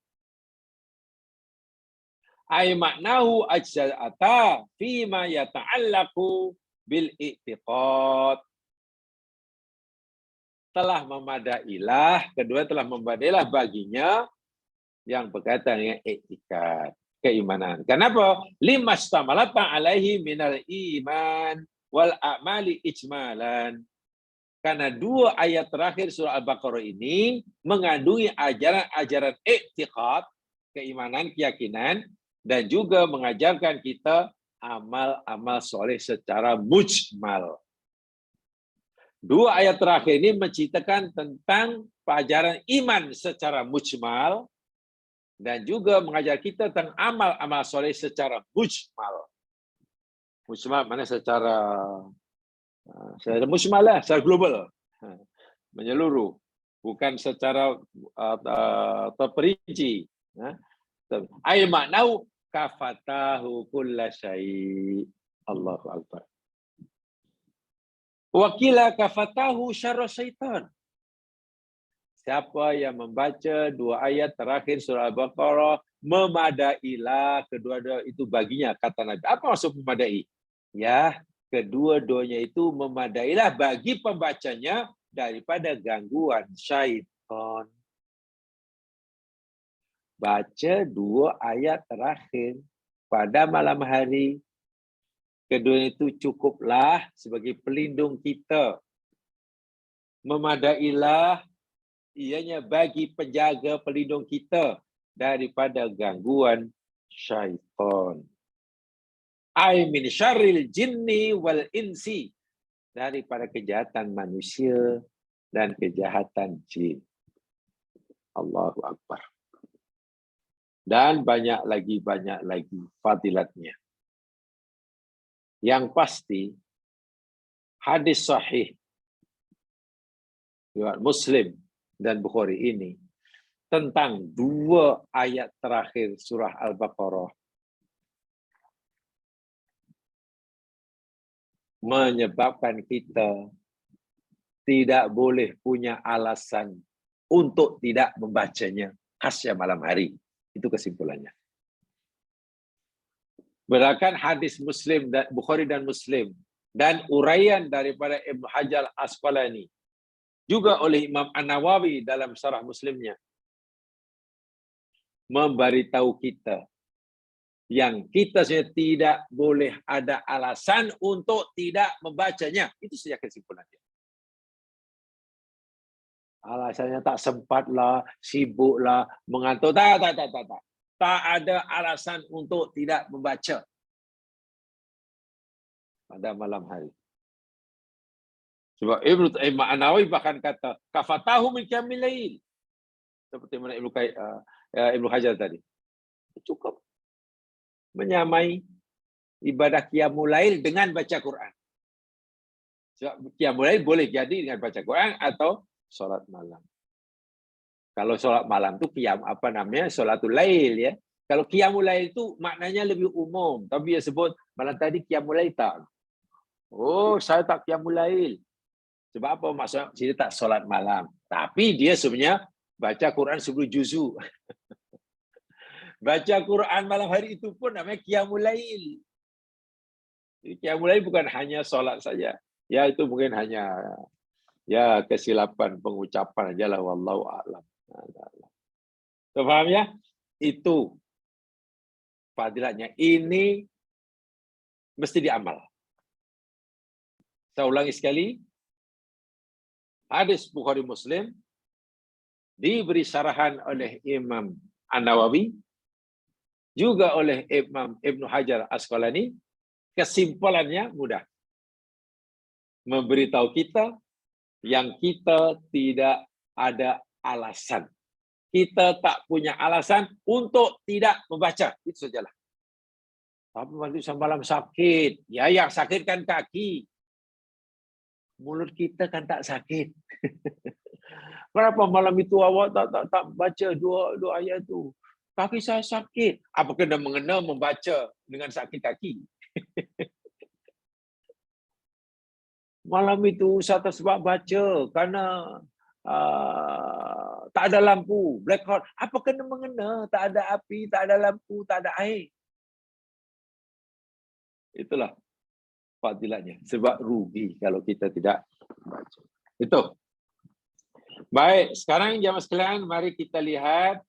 Ay maknahu ajza'ata fima yata'allaqu bil i'tiqad. Telah memadailah, kedua telah memadailah baginya yang berkaitan dengan i'tikad, keimanan. Kenapa? Limastamalata alaihi minal iman wal a'mali ijmalan. Karena 2 ayat terakhir surah Al-Baqarah ini mengandungi ajaran-ajaran i'tikad, keimanan, keyakinan, dan juga mengajarkan kita amal-amal soleh secara mujmal. 2 ayat terakhir ini menceritakan tentang pelajaran iman secara mujmal dan juga mengajar kita tentang amal-amal soleh secara mujmal. Mujmal mana secara mujmal lah, secara global, menyeluruh, bukan secara terperinci. Ai maknau kafatahu kulla syai. Allahu akbar. Wakila kafatahu syarra syaitan. Siapa yang membaca 2 ayat terakhir surah Al-Baqarah, memadailah kedua-dua itu baginya, kata Nabi. Apa maksud memadai? Ya, kedua-duanya itu memadailah bagi pembacanya daripada gangguan syaitan. Baca 2 ayat terakhir pada malam hari. Kedua itu cukuplah sebagai pelindung kita. Memadailah ianya bagi penjaga pelindung kita daripada gangguan syaitan. Ai min syarril jinni wal insi, daripada kejahatan manusia dan kejahatan jin. Allahu akbar. Dan banyak lagi fadilatnya. Yang pasti hadis sahih riwayat Muslim dan Bukhari ini tentang 2 ayat terakhir surah Al-Baqarah menyebabkan kita tidak boleh punya alasan untuk tidak membacanya khasnya malam hari. Itu kesimpulannya. Berdasarkan hadis Muslim dan Bukhari dan Muslim dan uraian daripada Ibnu Hajar Asqalani juga oleh Imam An-Nawawi dalam Syarah Muslimnya, memberitahu kita yang kita tidak boleh ada alasan untuk tidak membacanya. Itu saja kesimpulannya. Alasannya tak sempatlah, sibuklah, mengantuk. Tak. Tak ada alasan untuk tidak membaca pada malam hari. Sebab Ibnu An-Nawawi bahkan kata, kafatahu min qiyamil lail. seperti mana Ibnu Hajar tadi. Cukup menyamai ibadah qiyamul lail dengan baca Quran. Qiyamul lail boleh jadi dengan baca Quran atau sholat malam. Kalau sholat malam itu sholatul lail ya. Kalau qiyamul lail itu maknanya lebih umum. Tapi dia sebut malam tadi qiyamul lail tak. Oh, saya tak qiyamul lail. Sebab apa maksudnya? Sini tak sholat malam. Tapi dia sebenarnya baca Quran 10 juzu. Baca Quran malam hari itu pun namanya qiyamul lail. Jadi qiyamul lail bukan hanya sholat saja. Ya itu mungkin hanya ya kesilapan pengucapan aja lah, wallahu a'lam. Paham ya? Itu fadilatnya. Ini mesti diamal. Saya ulangi sekali. Hadis Bukhari Muslim diberi syarahan oleh Imam An-Nawawi, juga oleh Imam Ibnu Hajar Asqalani. Kesimpulannya mudah. Memberitahu kita yang kita tidak ada alasan. Kita tak punya alasan untuk tidak membaca. Itu sajalah. Tapi waktu malam sakit. Ya, yang sakit kan kaki. Mulut kita kan tak sakit. Kenapa malam itu awak tak baca dua ayat itu? Kaki saya sakit. Apa kena mengena membaca dengan sakit kaki? Malam itu saya tersebat baca karena tak ada lampu, blackout. Apa kena mengena? Tak ada api, tak ada lampu, tak ada air. Itulah fadilatnya. Sebab rugi kalau kita tidak baca. Itu. Baik, sekarang jamaah sekalian, mari kita lihat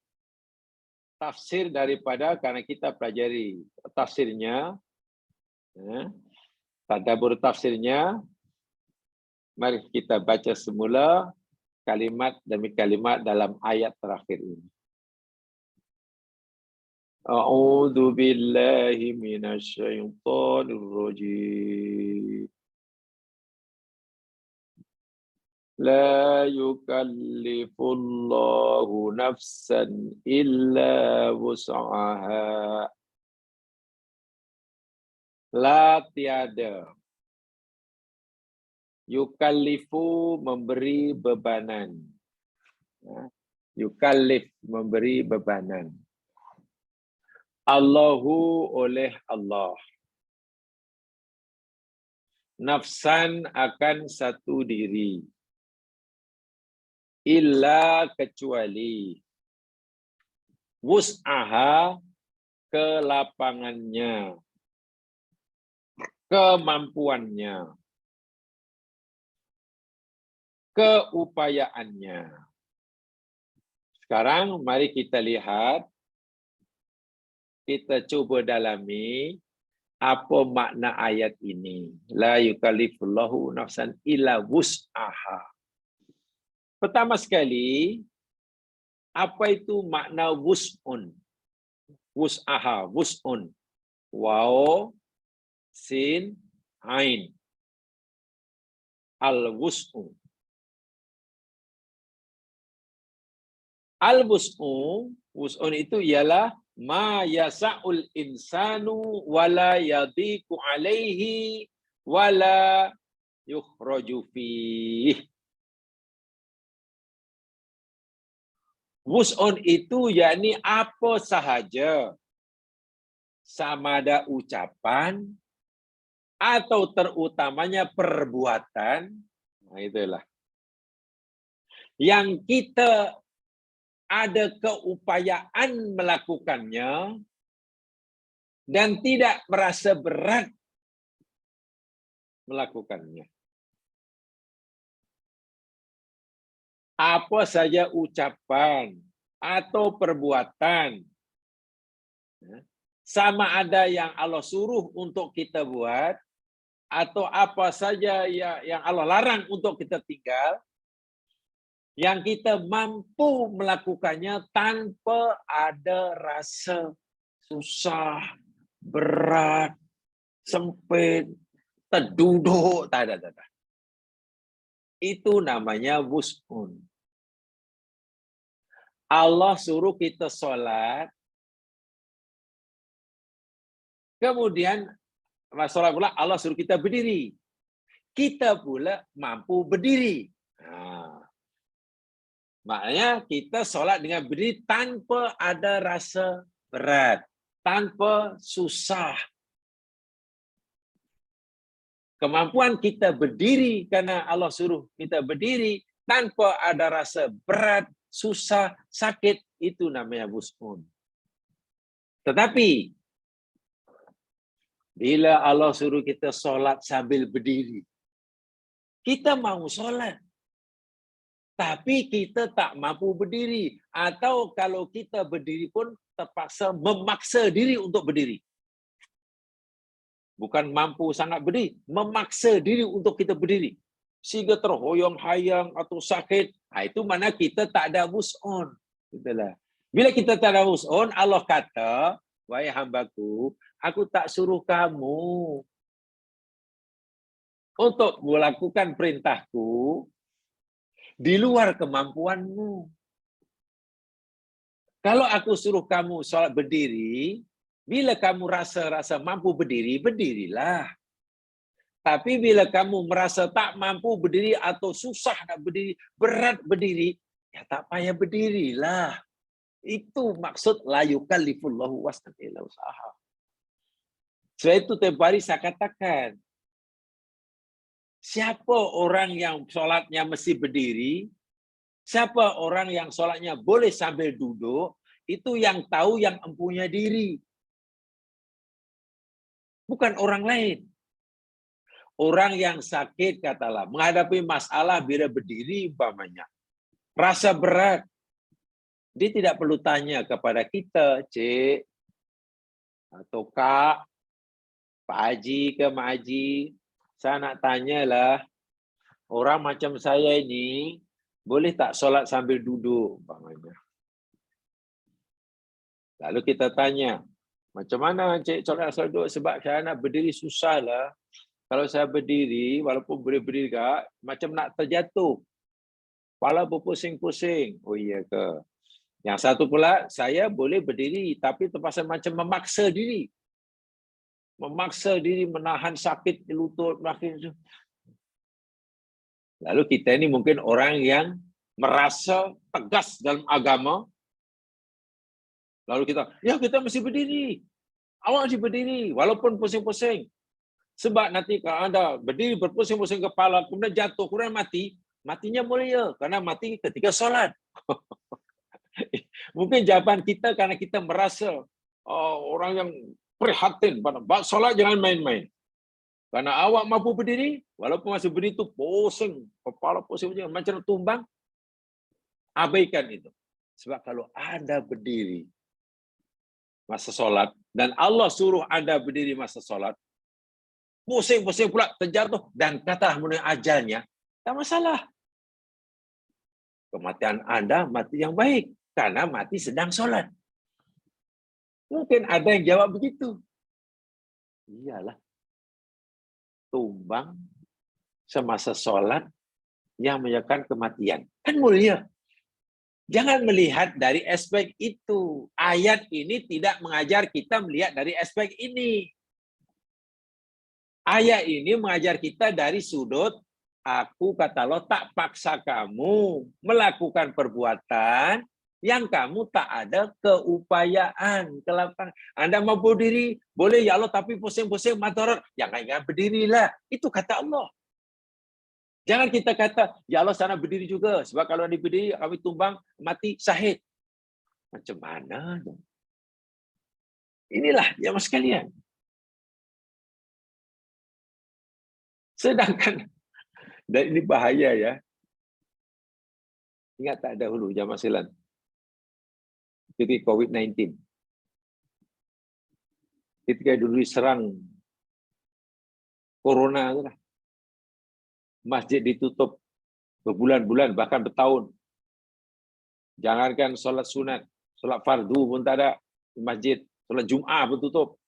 tafsir daripada, karena kita pelajari tafsirnya, tadabbur tafsirnya. Mari kita baca semula kalimat demi kalimat dalam ayat terakhir ini. A'udzu billahi minasyaitonir rajim. La yukallifullahu nafsan illa wus'aha. La tiada. Yukallifu memberi bebanan. Yukallif memberi bebanan. Allahu oleh Allah. Nafsan akan satu diri. Illa kecuali. Wus'aha kelapangannya. Kemampuannya. Keupayaannya. Sekarang mari kita lihat, kita cuba dalami apa makna ayat ini. La yukallifullahu nafsan illa wus'aha. Pertama sekali, apa itu makna wus'un? Wus'aha, wus'un. Waw, sin, ain. Al-wus'u. Wus'un itu ialah ma yasa'ul insanu wala yadiku alaihi wala yukhraju fih. Wus'un itu yakni apa sahaja, sama ada ucapan atau terutamanya perbuatan, nah itulah yang kita ada keupayaan melakukannya dan tidak merasa berat melakukannya. Apa saja ucapan atau perbuatan, sama ada yang Allah suruh untuk kita buat, atau apa saja yang Allah larang untuk kita tinggal, yang kita mampu melakukannya tanpa ada rasa susah, berat, sempit, terduduk, tak ada. Itu namanya wus'un. Allah suruh kita sholat, kemudian sholat pula Allah suruh kita berdiri. Kita pula mampu berdiri. Maknanya kita sholat dengan berdiri tanpa ada rasa berat, tanpa susah. Kemampuan kita berdiri karena Allah suruh kita berdiri tanpa ada rasa berat, susah, sakit, itu namanya wus'un. Tetapi bila Allah suruh kita sholat sambil berdiri, kita mau sholat, tapi kita tak mampu berdiri. Atau kalau kita berdiri pun terpaksa memaksa diri untuk berdiri. Bukan mampu sangat berdiri, memaksa diri untuk kita berdiri. Sehingga terhoyong-hayang atau sakit. Itu mana kita tak ada wus'un. Itulah. Bila kita tak ada wus'un, Allah kata, wahai hambaku, aku tak suruh kamu untuk melakukan perintahku di luar kemampuanmu. Kalau aku suruh kamu sholat berdiri, bila kamu rasa mampu berdiri, berdirilah. Tapi bila kamu merasa tak mampu berdiri atau susah nak berdiri, berat berdiri, ya tak payah berdirilah. Itu maksud la yukallifullahu nafsan illa wus'aha. Sebab itu tempoh hari saya katakan, siapa orang yang sholatnya mesti berdiri, siapa orang yang sholatnya boleh sambil duduk, itu yang tahu yang empunya diri. Bukan orang lain. Orang yang sakit, katalah, menghadapi masalah bila berdiri, umpamanya, rasa berat, dia tidak perlu tanya kepada kita, Cik, atau Kak, Pak Haji ke Mak Haji, saya nak tanyalah, orang macam saya ini, boleh tak solat sambil duduk, umpamanya. Lalu kita tanya, macam mana Cik solat sambil duduk? Sebab saya nak berdiri susah lah. Kalau saya berdiri, walaupun boleh berdiri kak, macam nak terjatuh. Kepala berpusing-pusing. Oh iya ke? Yang satu pula, saya boleh berdiri, tapi terpaksa macam memaksa diri. Memaksa diri menahan sakit di lutut. Lalu kita ini mungkin orang yang merasa tegas dalam agama. Lalu kita, ya kita mesti berdiri. Awak mesti berdiri, walaupun pusing-pusing. Sebab nanti kalau anda berdiri berpusing-pusing kepala, kemudian jatuh, kemudian mati, matinya mulia. Karena mati ketika solat. Mungkin jawaban kita karena kita merasa orang yang prihatin. Solat jangan main-main. Karena awak mampu berdiri, walaupun masih berdiri itu pusing, kepala pusing, macam tumbang, abaikan itu. Sebab kalau anda berdiri masa solat, dan Allah suruh anda berdiri masa solat, pusing-pusing pula terjatuh, dan katalah mengenai ajalnya, tak masalah. Kematian anda mati yang baik, karena mati sedang solat. Mungkin ada yang jawab begitu. Iyalah. Tumbang semasa solat yang menyebabkan kematian. Kan mulia. Jangan melihat dari aspek itu. Ayat ini tidak mengajar kita melihat dari aspek ini. Ayat ini mengajar kita dari sudut, aku kata Allah tak paksa kamu melakukan perbuatan yang kamu tak ada keupayaan. Anda mau berdiri, boleh ya Allah, tapi pusing-pusing madarat. Jangan berdirilah. Itu kata Allah. Jangan kita kata, ya Allah sana berdiri juga. Sebab kalau anda berdiri, kami tumbang, mati, syahid. Macam mana? Inilah jemaah sekalian. Sedangkan, dan ini bahaya ya. Ingat tak dahulu jemaah sekalian. Ketika COVID-19. Ketika dulu diserang corona itu lah. Masjid ditutup berbulan-bulan, bahkan bertahun. Jangankan solat sunat, solat fardu pun tak ada di masjid, solat Jum'ah pun tutup.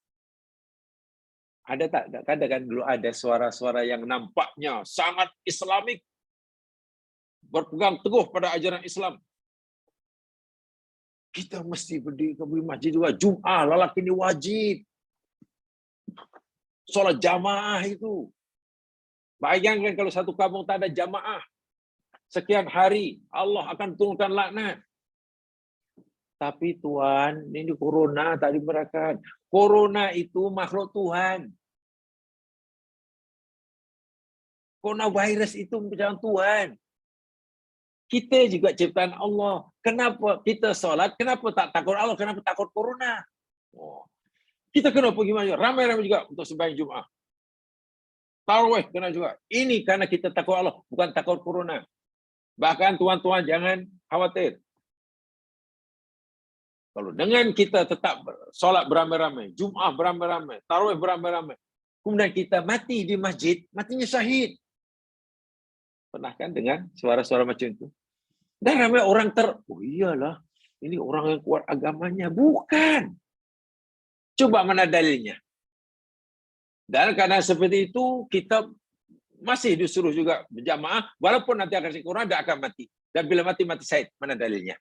Ada tak? Kadang-kadang dulu ada suara-suara yang nampaknya sangat Islamik, berpegang teguh pada ajaran Islam. Kita mesti berdiri ke masjid juga. Jum'ah, lelaki ini wajib. Sholat jamaah itu. Bayangkan kalau satu kampung tak ada jamaah. Sekian hari, Allah akan turunkan laknat. Tapi Tuhan, ini corona tak diberikan. Corona itu makhluk Tuhan. Coronavirus itu bukan Tuhan. Kita juga ciptaan Allah. Kenapa kita sholat? Kenapa tak takut Allah? Kenapa takut corona? Oh. Kita kenapa gimana? Ramai-ramai juga untuk sembahyang Jumat. Tarawih kena juga. Ini karena kita takut Allah, bukan takut corona. Bahkan tuan-tuan jangan khawatir. Kalau dengan kita tetap sholat beramai-ramai, Jumat beramai-ramai, tarawih beramai-ramai, kemudian kita mati di masjid, matinya syahid. Pernah kan dengan suara-suara macam itu? Dan ramai orang oh iyalah, ini orang yang kuat agamanya. Bukan. Coba mana dalilnya? Dan karena seperti itu, kita masih disuruh juga berjamaah, walaupun nanti akan corona, tidak akan mati. Dan bila mati, mati syahid. Mana dalilnya?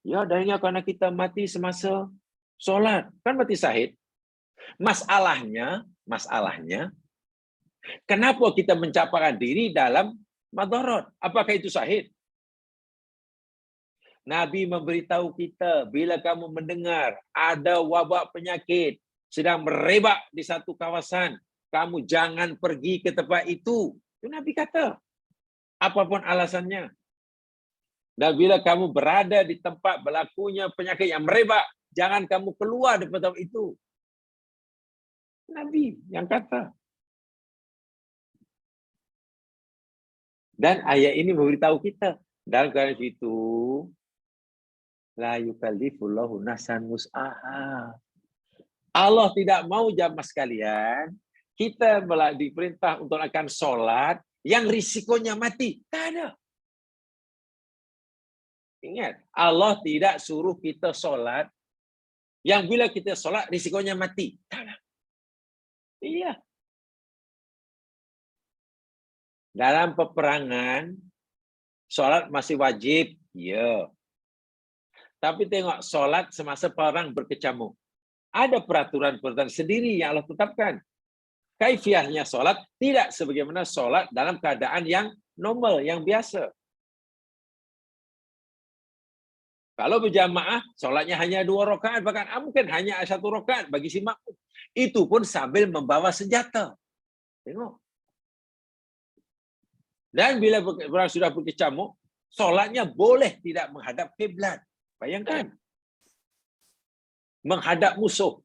Ya, dalilnya karena kita mati semasa sholat. Kan mati syahid. Masalahnya, kenapa kita mencapai diri dalam madarat? Apakah itu syahid? Nabi memberitahu kita, bila kamu mendengar ada wabak penyakit sedang merebak di satu kawasan, kamu jangan pergi ke tempat itu. Itu Nabi kata. Apapun alasannya. Dan bila kamu berada di tempat berlakunya penyakit yang merebak, jangan kamu keluar dari tempat itu. Nabi yang kata. Dan ayat ini memberitahu kita. Dalam keadaan itu, la yukallifullahu nafsan wus'aha. Allah tidak mau jamaah sekalian, kita diperintah untuk akan sholat yang risikonya mati. Tak ada. Ingat, Allah tidak suruh kita sholat yang bila kita sholat risikonya mati. Tak ada. Iya. Dalam peperangan, sholat masih wajib. Ya. Tapi tengok, sholat semasa perang berkecamuk. Ada peraturan-peraturan sendiri yang Allah tetapkan. Kaifiahnya sholat tidak sebagaimana sholat dalam keadaan yang normal, yang biasa. Kalau berjamaah, sholatnya hanya 2 rakaat, bahkan mungkin hanya 1 rakaat bagi si makmum. Itu pun sambil membawa senjata. Tengok. Dan bila orang sudah berkecamuk, sholatnya boleh tidak menghadap kiblat. Bayangkan. Menghadap musuh.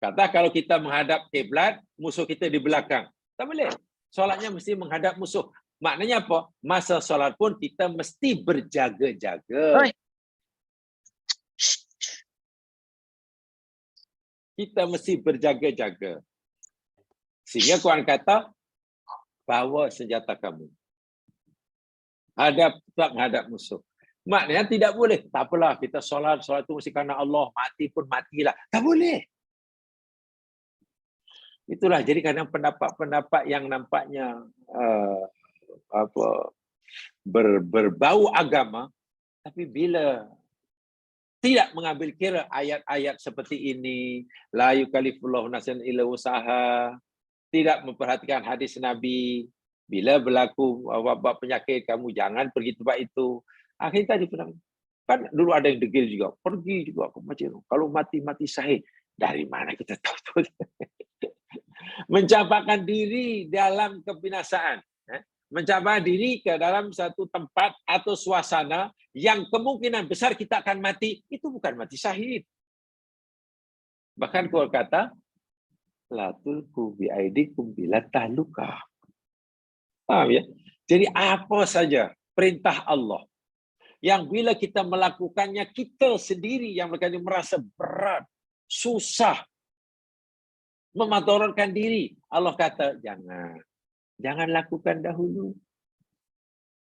Kata kalau kita menghadap kiblat, musuh kita di belakang. Tak boleh. Solatnya mesti menghadap musuh. Maknanya apa? Masa solat pun kita mesti berjaga-jaga. Kita mesti berjaga-jaga. Sehingga Quran kata, bawa senjata kamu. Tetap menghadap musuh. Maknanya tidak boleh. Tak apalah, kita solat itu mesti kerana Allah. Mati pun matilah. Tak boleh. Itulah, jadi kadang pendapat-pendapat yang nampaknya berbau agama, tapi bila tidak mengambil kira ayat-ayat seperti ini, la yukallifullahu nafsan illa wus'aha, tidak memperhatikan hadis Nabi, bila berlaku wabak penyakit, kamu jangan pergi tempat itu. Akhirnya tadi kan dulu ada yang degil juga, pergi juga ke masjid. Kalau mati syahid, dari mana kita tahu? Mencampakkan diri dalam kebinasaan, mencampakkan diri ke dalam satu tempat atau suasana yang kemungkinan besar kita akan mati, itu bukan mati syahid. Bahkan Quran kata, la tulqu bi aidikum bila tahluka. Paham ya? Jadi apa saja perintah Allah yang bila kita melakukannya, kita sendiri yang merasa berat, susah, memadaratkan diri. Allah kata, jangan lakukan dahulu.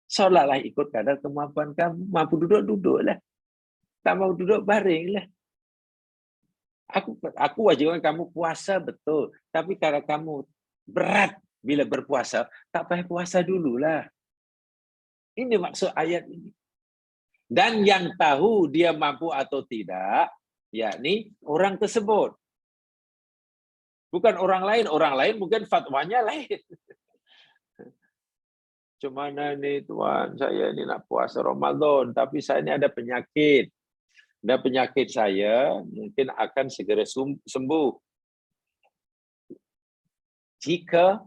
Solatlah ikut kadar kemampuan kamu. Mampu duduk, duduklah. Tak mau duduk, baringlah. Aku wajibkan kamu puasa, betul. Tapi kalau kamu berat bila berpuasa, tak payah puasa dululah. Ini maksud ayat ini. Dan yang tahu dia mampu atau tidak, yakni orang tersebut. Bukan orang lain mungkin fatwanya lain. Cuman nih Tuan, saya ini nak puasa Ramadan, tapi saya ini ada penyakit. Dan penyakit saya mungkin akan segera sembuh. Jika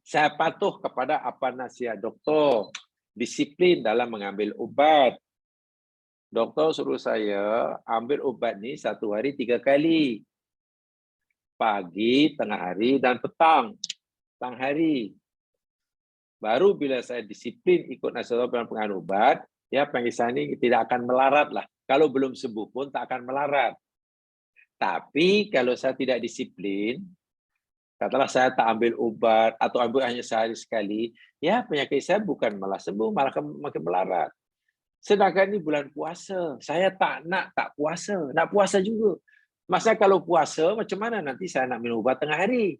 saya patuh kepada apa nasihat doktor, disiplin dalam mengambil obat. Doktor suruh saya ambil obat ni 1 hari 3 kali. Pagi, tengah hari, dan petang. Petang hari. Baru bila saya disiplin ikut nasihat doktor pengambil obat, ya pengisian ini tidak akan melarat lah. Kalau belum sembuh pun tak akan melarat. Tapi kalau saya tidak disiplin, katakanlah saya tak ambil obat atau ambil hanya sehari sekali, ya penyakit saya bukan malah sembuh, malah makin melarat. Sedangkan ini bulan puasa, saya tak puasa, nak puasa juga. Masa kalau puasa, macam mana nanti saya nak minum obat tengah hari?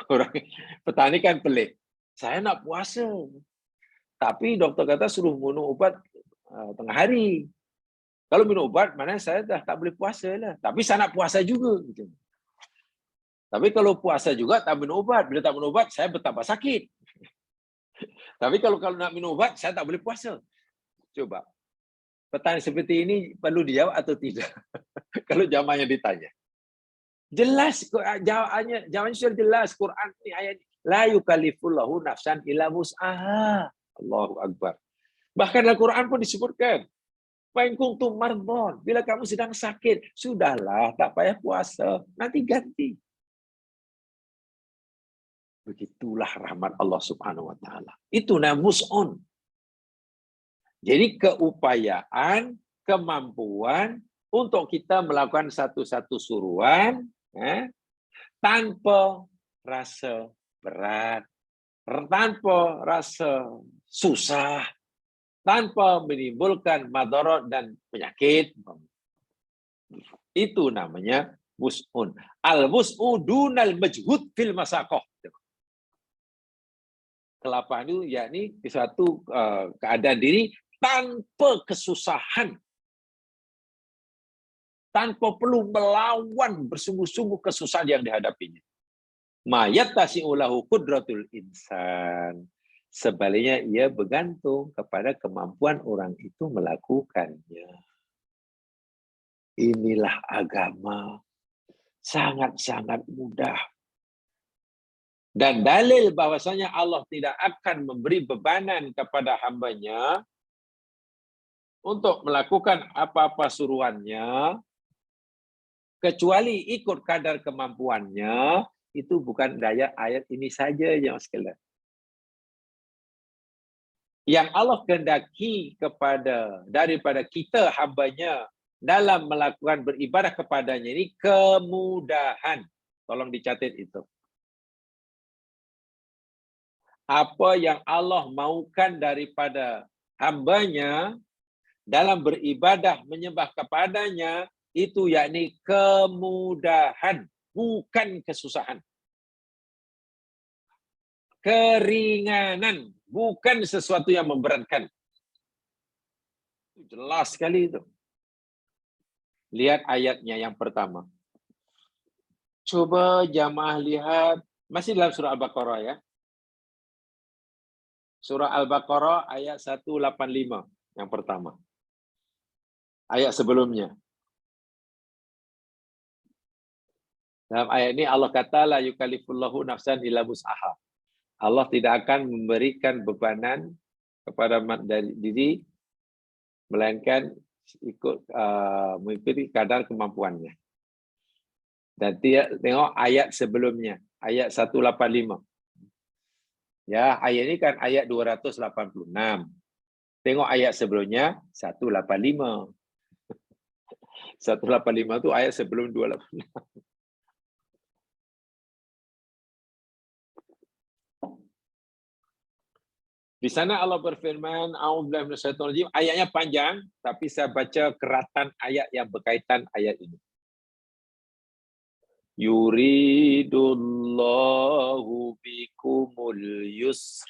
Orang petani kan pelik. Saya nak puasa, tapi doktor kata suruh minum obat tengah hari. Kalau minum obat, mana saya dah tak boleh puasa lah. Tapi saya nak puasa juga. Tapi kalau puasa juga tak minum obat. Bila tak minum obat, saya bertambah sakit. Tapi kalau nak minum obat, saya tak boleh puasa. Coba. Pertanyaan seperti ini perlu dijawab atau tidak? Kalau jamaahnya ditanya. Jelas, jawabannya sudah jelas. Quran ini ayat la yukallifullahu nafsan illa wus'aha. Allahu Akbar. Bahkan dalam Quran pun disebutkan. Fa in kuntum mardhon, bila kamu sedang sakit, sudahlah, tak payah puasa, nanti ganti. Begitulah rahmat Allah Subhanahu wa taala. Itu namus on. Jadi keupayaan, kemampuan untuk kita melakukan satu-satu suruhan tanpa rasa berat, tanpa rasa susah, tanpa menimbulkan madarat dan penyakit. Itu namanya wus'un. Al-wus'u dunal majhud fil masaqah. Kelapahan itu yakni suatu keadaan diri tanpa kesusahan. Tanpa perlu melawan bersungguh-sungguh kesusahan yang dihadapinya. Ma yattasi'u lahu qudratul insan. Sebaliknya ia bergantung kepada kemampuan orang itu melakukannya. Inilah agama. Sangat-sangat mudah. Dan dalil bahwasanya Allah tidak akan memberi bebanan kepada hambanya untuk melakukan apa-apa suruhannya, kecuali ikut kadar kemampuannya, itu bukan daya ayat ini saja yang sekalian. Yang Allah kehendaki daripada kita hambanya dalam melakukan beribadah kepadanya ini kemudahan. Tolong dicatat itu. Apa yang Allah maukan daripada hambanya dalam beribadah menyembah kepadanya itu yakni kemudahan, bukan kesusahan. Keringanan, bukan sesuatu yang memberatkan. Jelas sekali itu. Lihat ayatnya yang pertama. Coba jamaah lihat, masih dalam surah Al-Baqarah ya. Surah Al-Baqarah ayat 185 yang pertama. Ayat sebelumnya. Dalam ayat ini Allah kata la yukallifullahu nafsan illa wus'aha. Allah tidak akan memberikan bebanan kepada diri melainkan ikut mengikuti kadar kemampuannya. Dan tengok ayat sebelumnya, ayat 185. Ya, ayat ini kan ayat 286. Tengok ayat sebelumnya 185. 185 itu ayat sebelum 286. Di sana Allah berfirman, A'udzubillahi minasyaitonir rajim. Ayatnya panjang, tapi saya baca keratan ayat yang berkaitan ayat ini. Yuridullahu bikumul yusr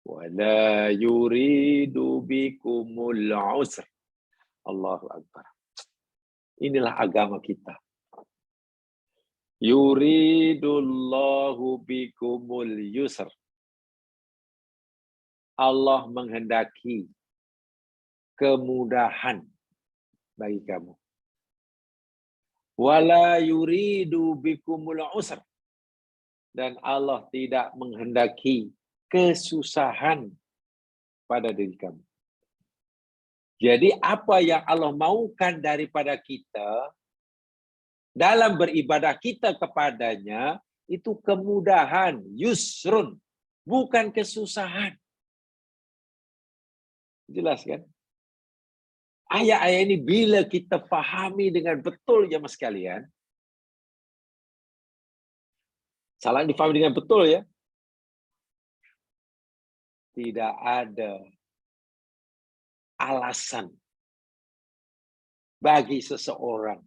Wala yuridu bikumul usr. Allahu Akbar. Inilah agama kita. Yuridullahu bikumul yusr. Allah menghendaki kemudahan bagi kamu. Wala yuridu bikumul usr. Dan Allah tidak menghendaki kesusahan pada diri kamu. Jadi apa yang Allah maukan daripada kita dalam beribadah kita kepadanya itu kemudahan, yusrun, bukan kesusahan. Jelas kan? Ayat-ayat ini bila kita fahami dengan betul ya mas sekalian, salah difahami dengan betul ya, tidak ada alasan bagi seseorang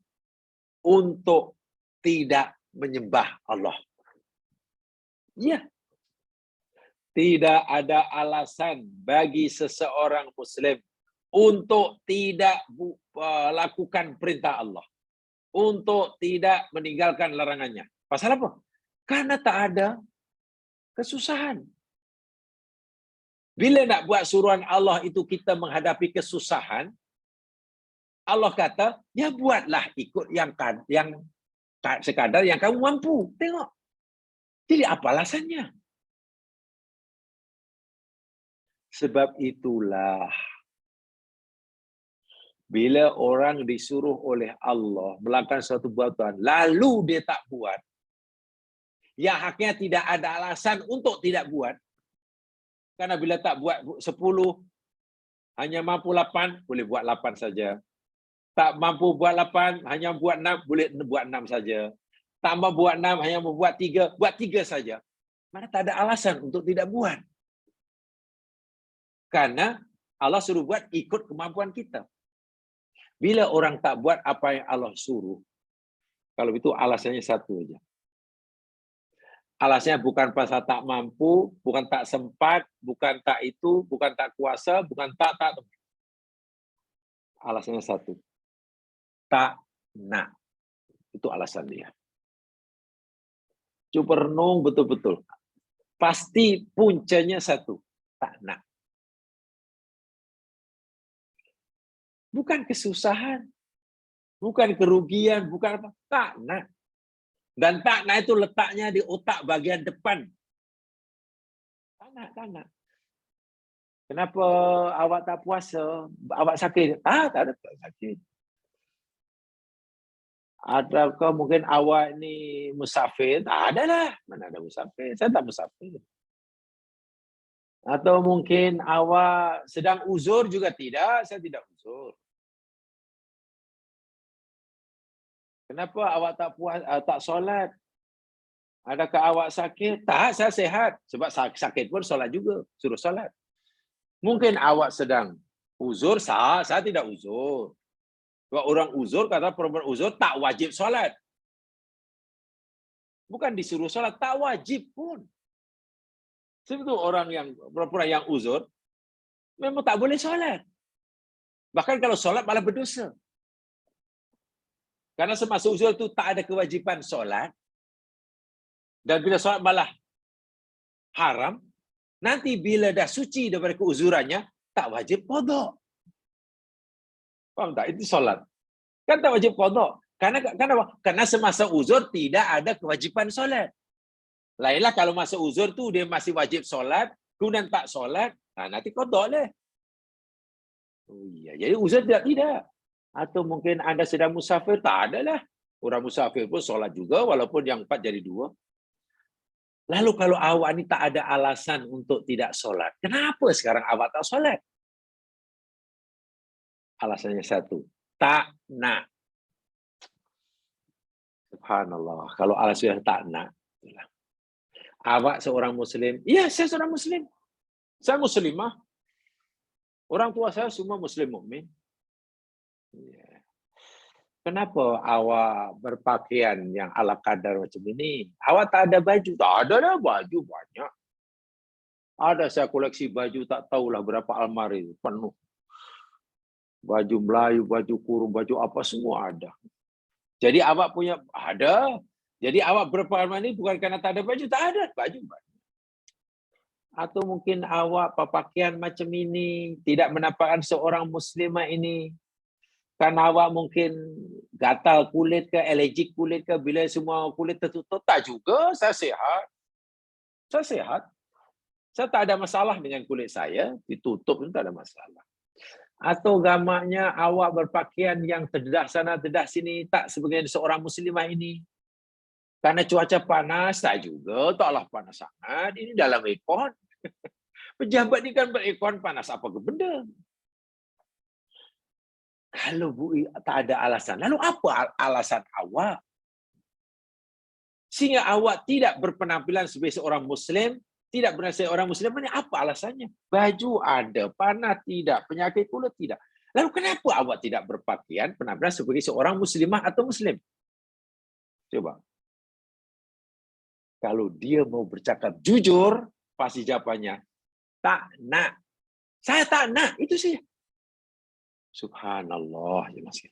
untuk tidak menyembah Allah. Ya. Tidak ada alasan bagi seseorang muslim untuk tidak lakukan perintah Allah. Untuk tidak meninggalkan larangannya. Pasal apa? Karena tak ada kesusahan. Bila nak buat suruhan Allah itu kita menghadapi kesusahan, Allah kata, ya buatlah ikut yang sekadar yang kamu mampu. Tengok. Jadi apa alasannya? Sebab itulah, bila orang disuruh oleh Allah melakukan suatu buatan, lalu dia tak buat, yang haknya tidak ada alasan untuk tidak buat, karena bila tak buat 10, hanya mampu 8, boleh buat 8 saja. Tak mampu buat 8, hanya buat 6, boleh buat 6 saja. Tak mampu buat 6, hanya buat 3, buat 3 saja. Mana tak ada alasan untuk tidak buat. Karena Allah suruh buat ikut kemampuan kita. Bila orang tak buat apa yang Allah suruh, kalau itu alasannya satu aja. Alasannya bukan pasal tak mampu, bukan tak sempat, bukan tak itu, bukan tak kuasa, bukan tak. Alasannya satu. Tak nak. Itu alasan dia. Coba renung betul-betul. Pasti puncanya satu. Tak nak. Bukan kesusahan. Bukan kerugian. Bukan apa. Tak nak. Dan tak nak itu letaknya di otak bagian depan. Tak nak. Kenapa awak tak puasa? Awak sakit? Tak ada sakit. Ataukah mungkin awak ni musafir? Tak ada lah. Mana ada musafir? Saya tak musafir. Atau mungkin awak sedang uzur juga? Tidak, saya tidak uzur. Kenapa awak tak puas, tak solat? Adakah awak sakit? Tak, saya sehat. Sebab sakit pun solat juga. Suruh solat. Mungkin awak sedang uzur, saya tidak uzur. Sebab orang uzur, kata perempuan uzur, tak wajib solat. Bukan disuruh solat, tak wajib pun. Sebab itu orang yang perempuan yang uzur, memang tak boleh solat. Bahkan kalau solat malah berdosa. Karena semasa uzur itu tak ada kewajipan solat. Dan bila solat malah haram, nanti bila dah suci daripada keuzurannya, tak wajib qada. Faham tak? Itu solat. Kan tak wajib qada. Karena semasa uzur tidak ada kewajipan solat. Lainlah kalau masa uzur tu dia masih wajib solat, kemudian tak solat, nanti qada lah. Oh iya, jadi uzur tidak. Atau mungkin anda sedang musafir, tak adalah. Orang musafir pun solat juga, walaupun yang 4 jadi 2. Lalu kalau awak ni tak ada alasan untuk tidak solat, kenapa sekarang awak tak solat? Alasannya satu, tak nak. Subhanallah, kalau alasannya tak nak, itulah. Awak seorang muslim, ya saya seorang muslim. Saya muslimah. Orang tua saya semua muslim mukmin. Ya. Kenapa awak berpakaian yang ala kadar macam ini? Awak tak ada baju? Tak ada lah, baju banyak. Ada saya koleksi baju tak tahulah berapa almari penuh. Baju Melayu, baju kurung, baju apa semua ada. Jadi awak punya ada. Jadi awak berpengalaman ini bukan karena tak ada baju, tak ada baju. Atau mungkin awak pakaian macam ini tidak menampakkan seorang muslimah ini karena awak mungkin gatal kulit ke, alergik kulit ke, bila semua kulit tertutup. Tak juga, saya sehat. Saya sehat. Saya tak ada masalah dengan kulit saya, ditutup pun tak ada masalah. Atau gambarnya awak berpakaian yang terdedah sana, terdedah sini, tak sebagai seorang muslimah ini. Karena cuaca panas, tak juga, taklah panas sangat. Ini dalam aircon. Pejabat ini kan beraircon, panas apa ke benda? Kalau tak ada alasan, lalu apa alasan awak? Sehingga awak tidak berpenampilan sebagai seorang muslim, tidak benar seorang muslim, ini apa alasannya? Baju ada, panas tidak, penyakit kulit tidak. Lalu kenapa awak tidak berpakaian penampilan sebagai seorang muslimah atau muslim? Coba. Kalau dia mau bercakap jujur, pasti jawabannya, tak nak. Saya tak nak, itu sih. Subhanallah. Ya Mas.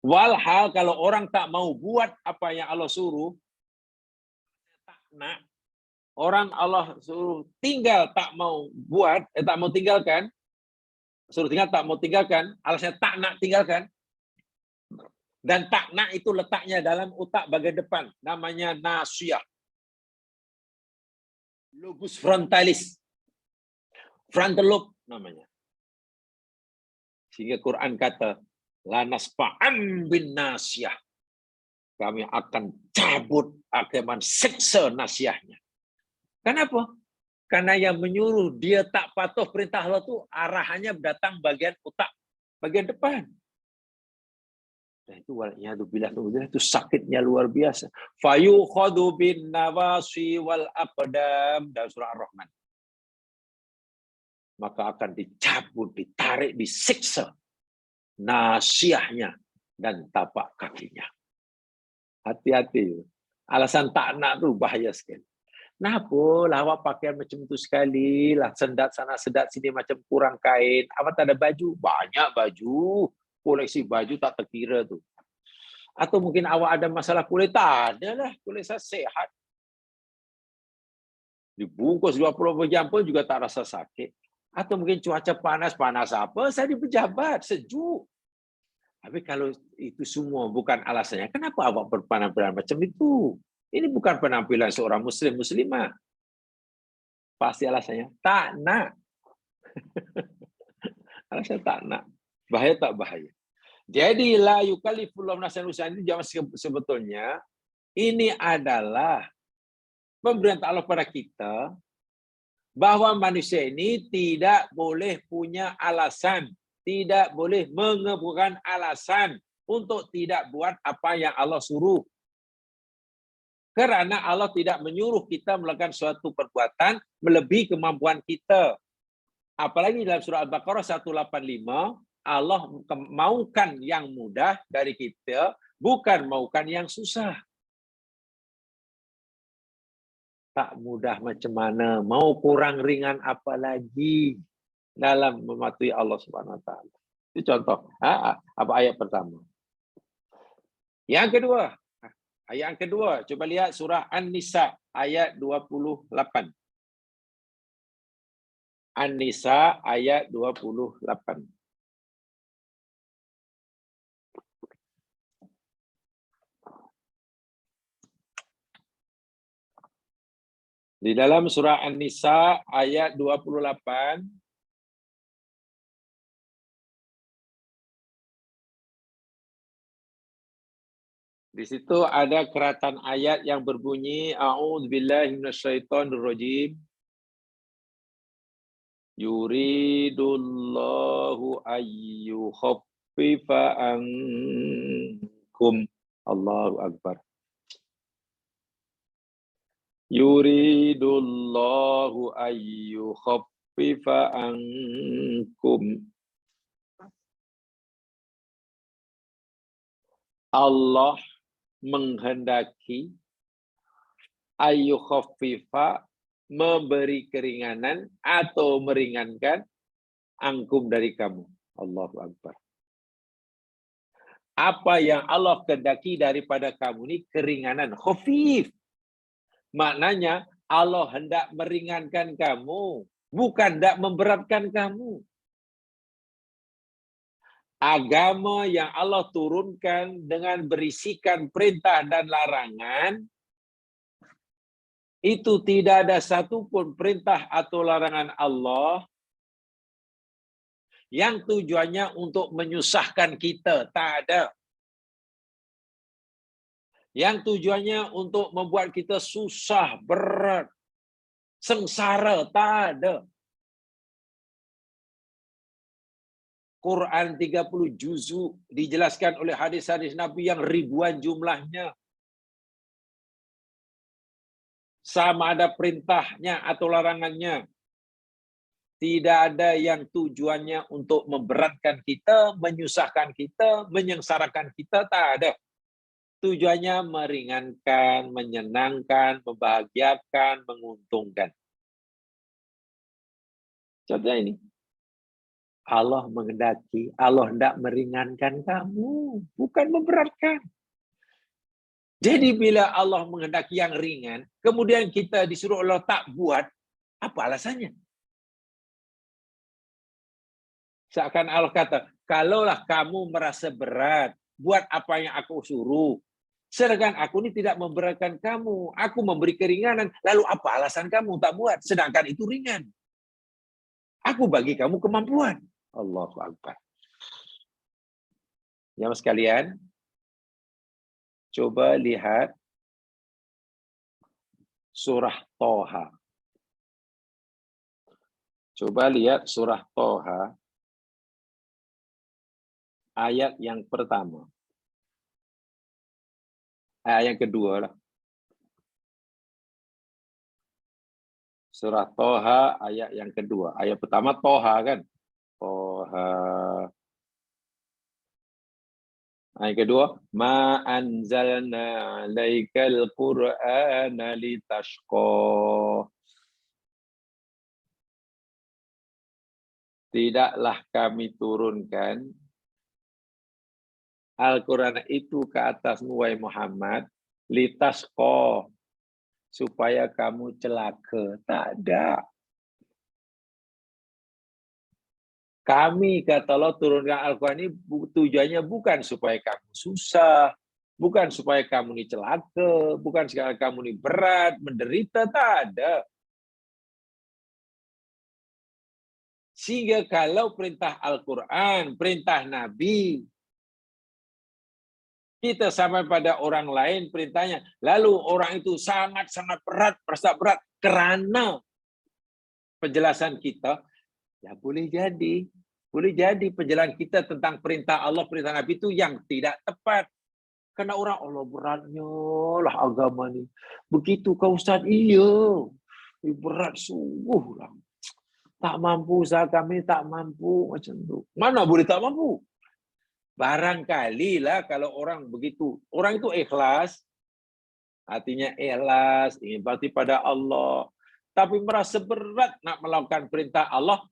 Walhal kalau orang tak mau buat apa yang Allah suruh, tak nak. Orang Allah suruh tinggal tak mau buat, tak mau tinggalkan, suruh tinggal tak mau tinggalkan, alasannya tak nak tinggalkan. Dan tak nak itu letaknya dalam otak bagian depan, namanya nasiyah. Lobus frontalis. Frontal lobe namanya. Sehingga Quran kata, la nasfa'an bin nasiyah. Kami akan cabut, akan seksa nasiyahnya. Kenapa? Karena yang menyuruh dia tak patuh perintah Allah itu arahannya datang bagian otak, bagian depan. Dan itu sakitnya luar biasa. Fayukhadu bin nawasi wal aqdam dalam surah Ar-Rahman. Maka akan dicabut, ditarik, disiksa nasiyahnya dan tapak kakinya. Hati-hati. Alasan tak nak tuh bahaya sekali. Kenapa lah awak pakaian macam itu sekali lah, sendat sana sendat sini macam kurang kain. Awak tak ada baju? Banyak baju. Koleksi baju tak terkira tu. Atau mungkin awak ada masalah kulit? Tak ada lah. Kulit saya sehat. Dibungkus 20 jam pun juga tak rasa sakit. Atau mungkin cuaca panas, panas apa? Saya di pejabat, sejuk. Tapi kalau itu semua bukan alasannya, kenapa awak berpenampilan macam itu? Ini bukan penampilan seorang muslim, muslimah. Pasti alasannya, tak nak. Alasannya tak nak. Bahaya tak bahaya? Jadi, la yukallifullahu nafsan illa wus'aha, jangan sebetulnya, ini adalah pemberian Allah pada kita, bahwa manusia ini tidak boleh punya alasan, tidak boleh mengemukakan alasan untuk tidak buat apa yang Allah suruh. Karena Allah tidak menyuruh kita melakukan suatu perbuatan melebihi kemampuan kita. Apalagi dalam surah Al-Baqarah 185, Allah maukan yang mudah dari kita, bukan maukan yang susah. Tak mudah macam mana, mau kurang ringan apa lagi dalam mematuhi Allah Subhanahu wa taala. Itu contoh. Apa ayat pertama. Yang kedua, ayat kedua, coba lihat surah An-Nisa ayat 28. An-Nisa ayat 28. Di dalam surah An-Nisa ayat 28, di situ ada keratan ayat yang berbunyi A'udzubillahi minasyaitonirrajim. Yuridullahu ayyukhaffifa ankum. Allahu akbar. Yuridullahu ayyukhaffifa ankum. Allah menghendaki ayyukhaffifa memberi keringanan atau meringankan angkum dari kamu. Allahu Akbar. Apa yang Allah kehendaki daripada kamu ini keringanan, khafif. Maknanya Allah hendak meringankan kamu, bukan hendak memberatkan kamu. Agama yang Allah turunkan dengan berisikan perintah dan larangan, itu tidak ada satupun perintah atau larangan Allah yang tujuannya untuk menyusahkan kita, tak ada. Yang tujuannya untuk membuat kita susah, berat, sengsara, tak ada. Quran 30 juzuk dijelaskan oleh hadis-hadis Nabi yang ribuan jumlahnya. Sama ada perintahnya atau larangannya. Tidak ada yang tujuannya untuk memberatkan kita, menyusahkan kita, menyengsarakan kita, tak ada. Tujuannya meringankan, menyenangkan, membahagiakan, menguntungkan. Contohnya ini. Allah menghendaki, Allah hendak meringankan kamu, bukan memberatkan. Jadi bila Allah menghendaki yang ringan, kemudian kita disuruh Allah tak buat, apa alasannya? Seakan Allah kata, kalaulah kamu merasa berat, buat apa yang aku suruh. Sedangkan aku ini tidak memberatkan kamu, aku memberi keringanan, lalu apa alasan kamu tak buat? Sedangkan itu ringan. Aku bagi kamu kemampuan. Allahu Akbar. Jamaah sekalian, coba lihat surah Toha. Coba lihat surah Toha, ayat yang pertama. Ayat yang kedua lah. Surah Toha, ayat yang kedua. Ayat pertama Toha kan? Toha. Ayat kedua, ma anzalna alaikal qur'ana litashqa. Tidaklah kami turunkan Al-Quran itu ke atasmu, wahai Muhammad, litashqa, supaya kamu celaka. Tak ada. Kami, kata Allah, turunkan Al-Quran ini tujuannya bukan supaya kamu susah, bukan supaya kamu ini celaka, bukan supaya kamu ini berat, menderita, tak ada. Sehingga kalau perintah Al-Quran, perintah Nabi, kita sampai pada orang lain perintahnya, lalu orang itu sangat-sangat berat, merasa berat karena penjelasan kita, ya boleh jadi penjelasan kita tentang perintah Allah, perintah Nabi itu yang tidak tepat. Karena orang Allah beratnya lah agama ni. Begitu kau Ustaz, iya. Berat sungguh lah. Tak mampu, usaha kami tak mampu. Macam tu. Mana boleh tak mampu? Barangkali lah kalau orang begitu. Orang itu ikhlas. Artinya ikhlas, ingin bakti pada Allah. Tapi merasa berat nak melakukan perintah Allah.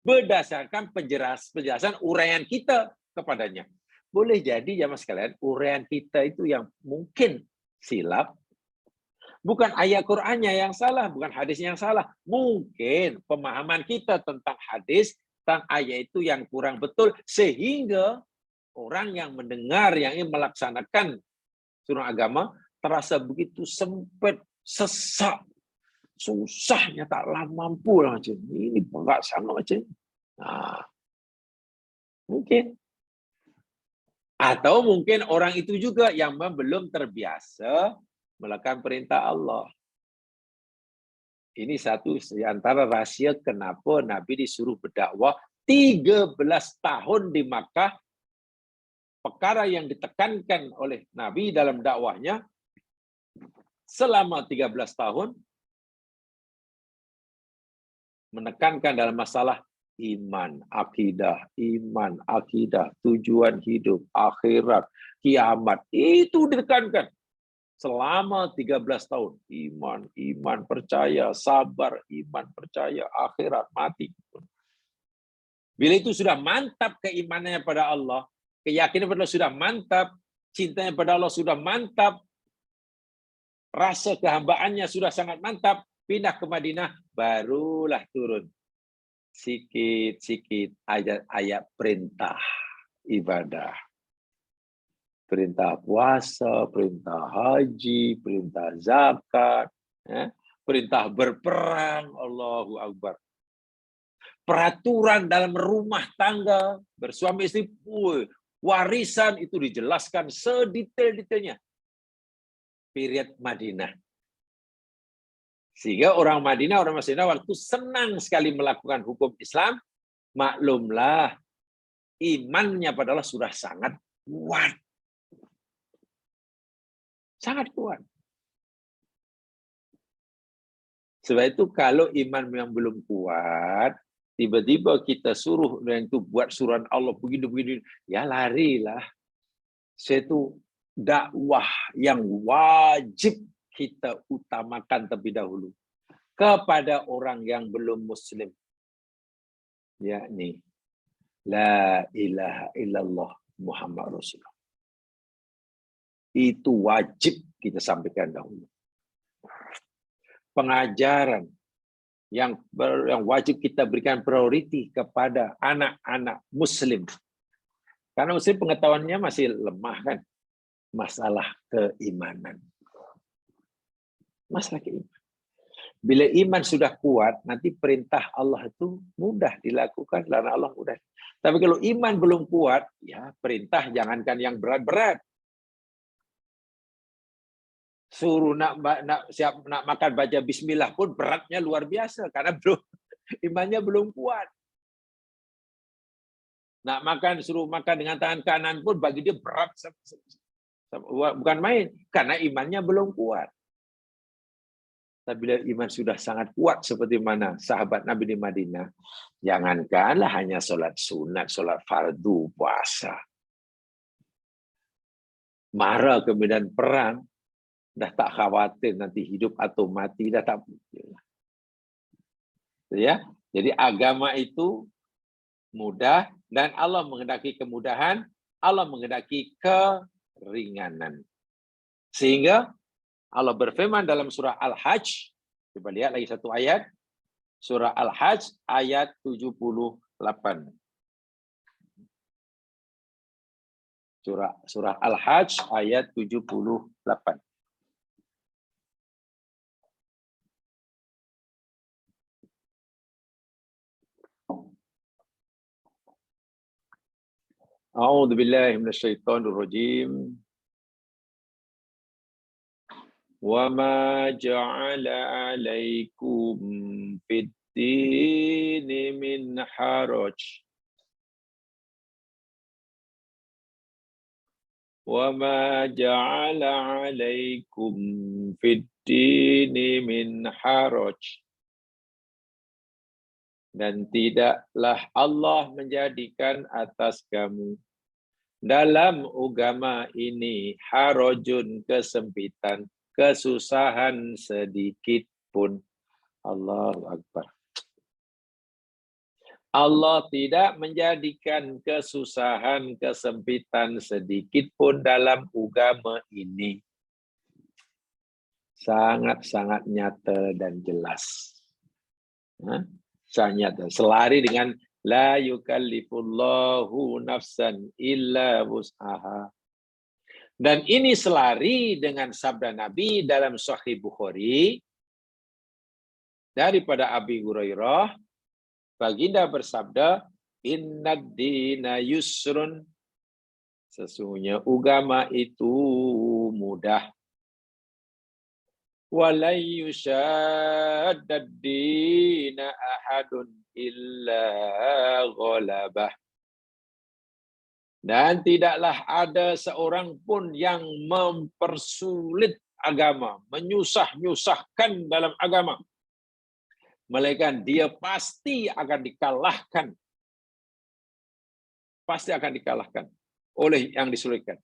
Berdasarkan penjelasan uraian kita kepadanya. Boleh jadi jamaah sekalian, uraian kita itu yang mungkin silap. Bukan ayat Qur'annya yang salah, bukan hadisnya yang salah. Mungkin pemahaman kita tentang hadis, tentang ayat itu yang kurang betul, sehingga orang yang mendengar, yang ingin melaksanakan suruh agama, terasa begitu sempit, sesak, susahnya, taklah mampu lah macam ini, berat sangat macam ini. Nah, mungkin. Atau mungkin orang itu juga yang belum terbiasa melakukan perintah Allah. Ini satu di antara rahasia kenapa Nabi disuruh berdakwah 13 tahun di Makkah. Perkara yang ditekankan oleh Nabi dalam dakwahnya selama 13 tahun menekankan dalam masalah iman, akidah, tujuan hidup, akhirat, kiamat. Itu ditekankan. selama 13 tahun. Iman, percaya, sabar, iman, percaya, akhirat, mati. Bila itu sudah mantap keimanannya pada Allah, keyakinan pada Allah sudah mantap, cintanya pada Allah sudah mantap, rasa kehambaannya sudah sangat mantap, pindah ke Madinah, barulah turun sikit-sikit ayat-ayat perintah ibadah. Perintah puasa, perintah haji, perintah zakat, perintah berperang, Allahu Akbar. Peraturan dalam rumah tangga, bersuami istri, warisan itu dijelaskan sedetail-detailnya. Period Madinah. Sehingga orang Madinah, orang Madinah waktu senang sekali melakukan hukum Islam, maklumlah imannya pada Allah sudah sangat kuat. Sangat kuat. Sebab itu kalau iman yang belum kuat, tiba-tiba kita suruh dan itu buat suruhan Allah begini-begini, ya larilah. Itu dakwah yang wajib kita utamakan terlebih dahulu kepada orang yang belum Muslim, yakni la ilaha illallah Muhammad Rasulullah. Itu wajib kita sampaikan dahulu. Pengajaran yang wajib kita berikan prioriti kepada anak-anak Muslim. Karena Muslim pengetahuannya masih lemah kan. Masalah keimanan. Masalah keimanan. Bila iman sudah kuat, nanti perintah Allah itu mudah dilakukan. Karena Allah mudah. Tapi kalau iman belum kuat, ya perintah jangankan yang berat-berat. Suruh nak makan baca bismillah pun beratnya luar biasa karena imannya belum kuat. Nak makan suruh makan dengan tangan kanan pun bagi dia berat, bukan main karena imannya belum kuat. Tapi bila iman sudah sangat kuat seperti mana sahabat Nabi di Madinah, jangankanlah hanya sholat sunat, sholat fardu, puasa. Marah ke medan perang, dah tak khawatir nanti hidup atau mati, dah tak. Ya, jadi agama itu mudah dan Allah menghendaki kemudahan, Allah menghendaki keringanan. Sehingga Allah berfirman dalam surah Al-Hajj, coba lihat lagi satu ayat, surah Al-Hajj ayat 78. Surah Al-Hajj ayat 78. A'udzu billahi minasyaitonir rajim. Wa ma ja'ala 'alaikum fid-dini min haraj. Wa ma ja'ala 'alaikum fid-dini min haraj. Dan tidaklah Allah menjadikan atas kamu dalam agama ini harajun, kesempitan, kesusahan sedikit pun. Allahu Akbar. Allah tidak menjadikan kesusahan, kesempitan sedikit pun dalam agama ini. Sangat-sangat nyata dan jelas. Sangat nyata. Selari dengan la yukallifullahu nafsan illa wus'aha. Dan ini selari dengan sabda Nabi dalam Sahih Bukhari daripada Abi Hurairah. Baginda bersabda, innad dina yusrun. Sesungguhnya agama itu mudah. Walai yushaddad dina ahadun illa ghalabah. Dan tidaklah ada seorang pun yang mempersulit agama, menyusah-nyusahkan dalam agama, melainkan dia pasti akan dikalahkan. Pasti akan dikalahkan oleh yang disulitkan.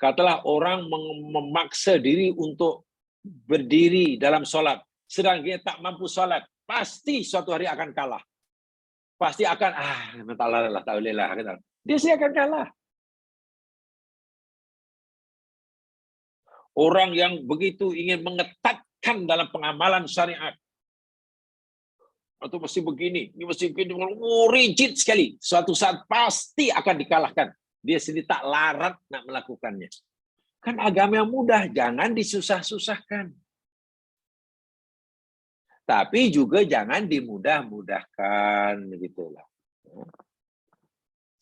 Katalah orang memaksa diri untuk berdiri dalam sholat, sedang dia tak mampu sholat, pasti suatu hari akan kalah. Pasti akan, tak boleh lah. Dia sih akan kalah. Orang yang begitu ingin mengetatkan dalam pengamalan syariat, atau mesti begini, ini mesti begini, rigid sekali. Suatu saat pasti akan dikalahkan. Dia sendiri tak larat nak melakukannya. Kan agama yang mudah, jangan disusah-susahkan. Tapi juga jangan dimudah-mudahkan, begitulah.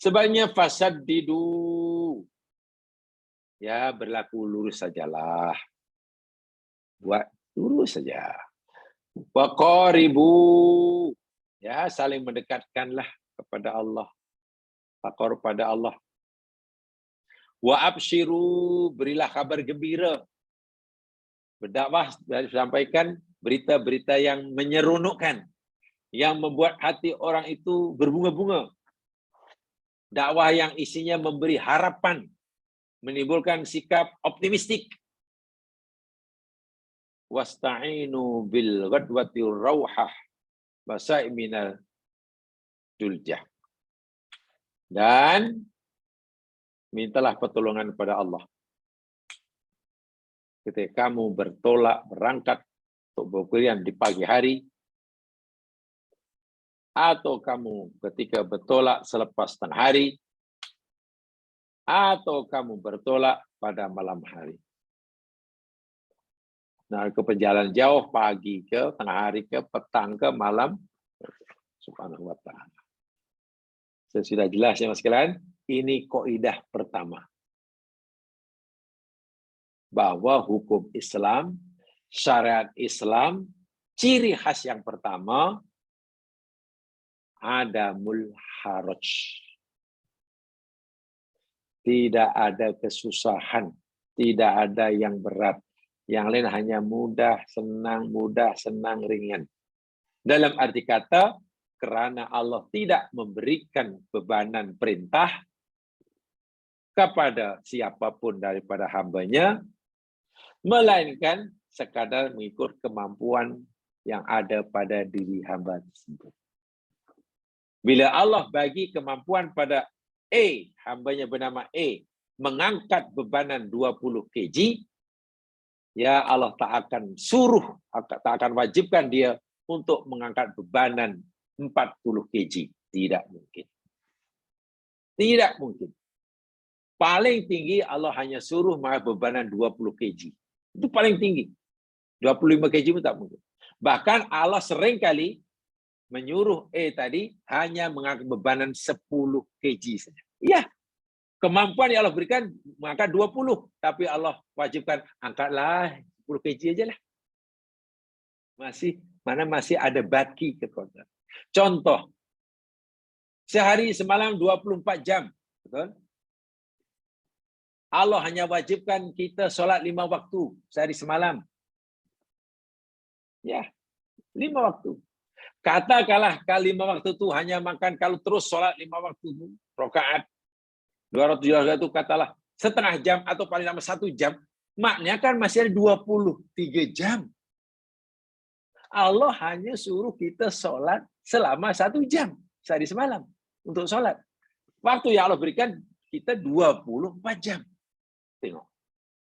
Sebabnya fasad didu, ya berlaku lurus sajalah, buat lurus saja. Waqaribu, ya saling mendekatkanlah kepada Allah, takor pada Allah. Wa abshiru, berilah kabar gembira. Berdakwah, sampaikan berita-berita yang menyeronokkan, yang membuat hati orang itu berbunga-bunga. Dakwah yang isinya memberi harapan, menimbulkan sikap optimistik. Wasta'inu bil ghadwati rauhah basaiminal duljah. Dan mintalah pertolongan kepada Allah ketika kamu berangkat untuk bepergian di pagi hari, atau kamu ketika bertolak selepas tengah hari, atau kamu bertolak pada malam hari. Nah, ke perjalanan jauh, pagi ke, tengah hari ke, petang ke, malam, subhanahu wa ta'ala. Sudah jelas ya mas sekalian, ini kaidah pertama. Bahwa hukum Islam, syariat Islam, ciri khas yang pertama, adamul haraj. Tidak ada kesusahan, tidak ada yang berat. Yang lain hanya mudah, senang, ringan. Dalam arti kata, karena Allah tidak memberikan bebanan perintah kepada siapapun daripada hambanya, melainkan sekadar mengikut kemampuan yang ada pada diri hamba tersebut. Bila Allah bagi kemampuan pada hambanya bernama mengangkat bebanan 20 kg, ya Allah tak akan tak akan wajibkan dia untuk mengangkat bebanan 40 kg. Tidak mungkin. Tidak mungkin. Paling tinggi Allah hanya suruh bebanan 20 kg. Itu paling tinggi. 25 kg pun tak mungkin. Bahkan Allah seringkali menyuruh tadi hanya mengangkat bebanan 10 kg saja. Iya. Kemampuan yang Allah berikan mengangkat 20, tapi Allah wajibkan angkatlah 10 kg aja lah. Masih ada baki kekuatan. Contoh, sehari semalam 24 jam, betul? Allah hanya wajibkan kita solat 5 waktu sehari semalam. Ya, 5 waktu. Katakanlah kali 5 waktu itu hanya makan, kalau terus solat 5 waktu rakaat 200 itu katalah setengah jam atau paling lama 1 jam, maknanya kan masih ada 23 jam. Allah hanya suruh kita sholat selama 1 jam sehari semalam untuk sholat. Waktu yang Allah berikan kita 24 jam. Tengok.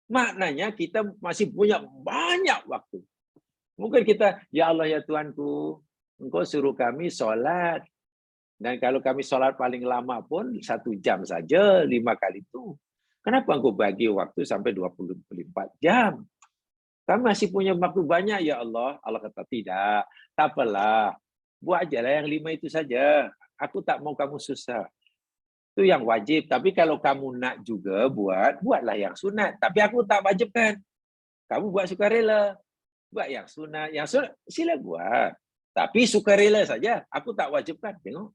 Maknanya kita masih punya banyak waktu. Mungkin kita, ya Allah ya Tuhanku, Engkau suruh kami sholat. Dan kalau kami sholat paling lama pun 1 jam saja, 5 kali itu. Kenapa Engkau bagi waktu sampai 24 jam? Kami masih punya waktu banyak ya Allah. Allah kata tidak, tak apalah. Buat aja lah yang 5 itu saja. Aku tak mau kamu susah. Itu yang wajib. Tapi kalau kamu nak juga buatlah yang sunat. Tapi aku tak wajibkan. Kamu buat sukarela. Buat yang sunat. Yang sunat sila buat. Tapi sukarela saja. Aku tak wajibkan. Tengok.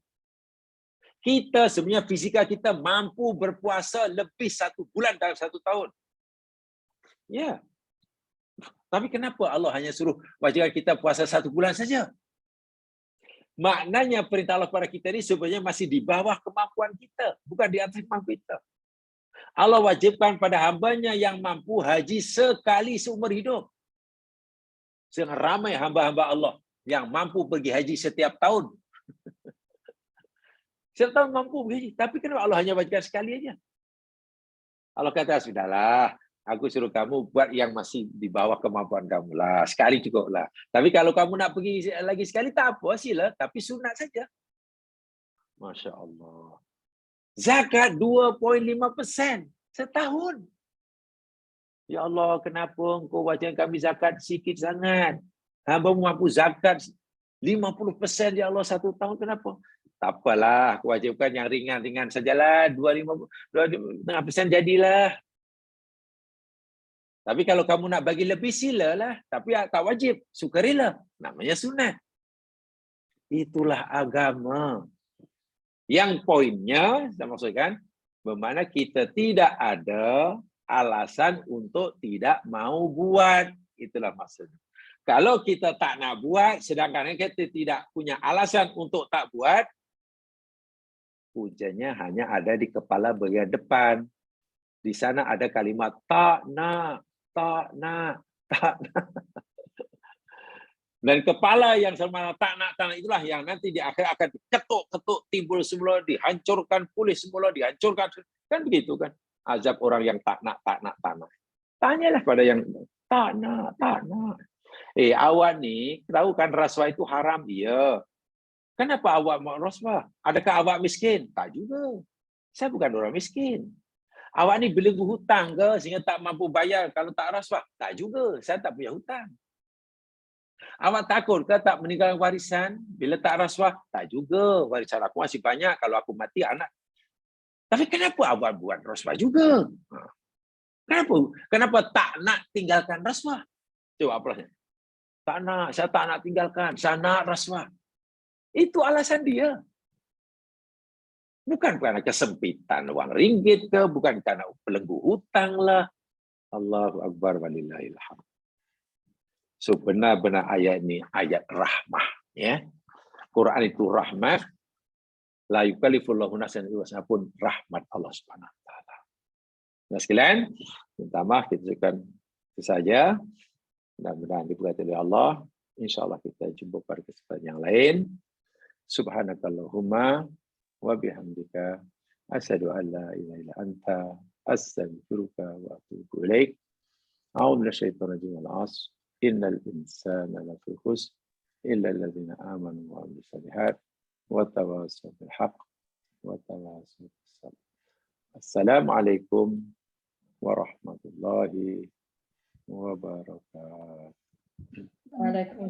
Kita sebenarnya fizikal kita mampu berpuasa lebih 1 bulan dalam 1 tahun. Ya. Tapi kenapa Allah hanya suruh wajibkan kita puasa 1 bulan saja? Maknanya perintah Allah kepada kita ini sebenarnya masih di bawah kemampuan kita, bukan di atas kemampuan kita. Allah wajibkan pada hambanya yang mampu haji sekali seumur hidup. Sangat ramai hamba-hamba Allah yang mampu pergi haji setiap tahun. Setiap tahun mampu pergi haji. Tapi kenapa Allah hanya wajibkan sekali aja? Allah kata, sudahlah, aku suruh kamu buat yang masih di bawah kemampuan kamu lah. Sekali cukup lah. Tapi kalau kamu nak pergi lagi sekali, tak apa, sila. Tapi sunat saja. Masya Allah. Zakat 2.5% setahun. Ya Allah, kenapa engkau wajibkan kami zakat sikit sangat? Hamba mampu zakat 50% ya Allah satu tahun, kenapa? Tak apalah, aku wajibkan yang ringan-ringan sajalah, 2.5% jadilah. Tapi kalau kamu nak bagi lebih, silalah. Tapi tak wajib, sukarela. Namanya sunat. Itulah agama. Yang poinnya, saya maksudkan, bermakna kita tidak ada alasan untuk tidak mau buat. Itulah maksudnya. Kalau kita tak nak buat, sedangkan kita tidak punya alasan untuk tak buat, hujahnya hanya ada di kepala bagian depan. Di sana ada kalimat tak nak, tak nak, tak nak. Dan kepala yang sama tak nak itulah yang nanti di akhir akan diketuk-ketuk, timbul semula, dihancurkan, pulih semula, dihancurkan. Kan begitu kan? Azab orang yang tak nak, tak nak, tak nak. Tanyalah pada yang tak nak, tak nak. Awak ni tahu kan rasuah itu haram? Iya. Kenapa awak mau rasuah? Adakah awak miskin? Tak juga. Saya bukan orang miskin. Awak ni belenggu hutang ke sehingga tak mampu bayar kalau tak rasuah? Tak juga. Saya tak punya hutang. Awak takut ke tak meninggalkan warisan bila tak rasuah? Tak juga. Warisan aku masih banyak. Kalau aku mati, anak. Tapi kenapa awak buat rasuah juga? Kenapa? Kenapa tak nak tinggalkan rasuah? Coba apalah. Tak nak, saya tak nak tinggalkan. Saya nak rasuah. Itu alasan dia. Bukan karena kesempitan uang ringgit ke, bukan karena belenggu hutang lah. Allahu Akbar walillahil hamd. So benar-benar ayat ini ayat rahmah, ya. Quran itu rahmat. La yukallifullahu nafsan illa wus'aha pun rahmat Allah Subhanahu wa taala. Nah, sekalian, minta maaf kita cukupkan itu saja. Mudah-mudahan diberkati oleh Allah. Insyaallah kita jumpa pada kesempatan yang lain. Subhanakallahumma wa bihamdika asyhadu an la ilaha illa anta astaghfiruka wa atubu ilaik. A'udzu minasyaitonir rajim wal 'ashr. Innal insana lafi khusr illa alladziina aamanu wa 'amilus shalihaat wa tawassaw bil haqq wa tawassaw bis sabr. Assalamualaikum warahmatullahi wabarakatuh. Waalaikumsalam.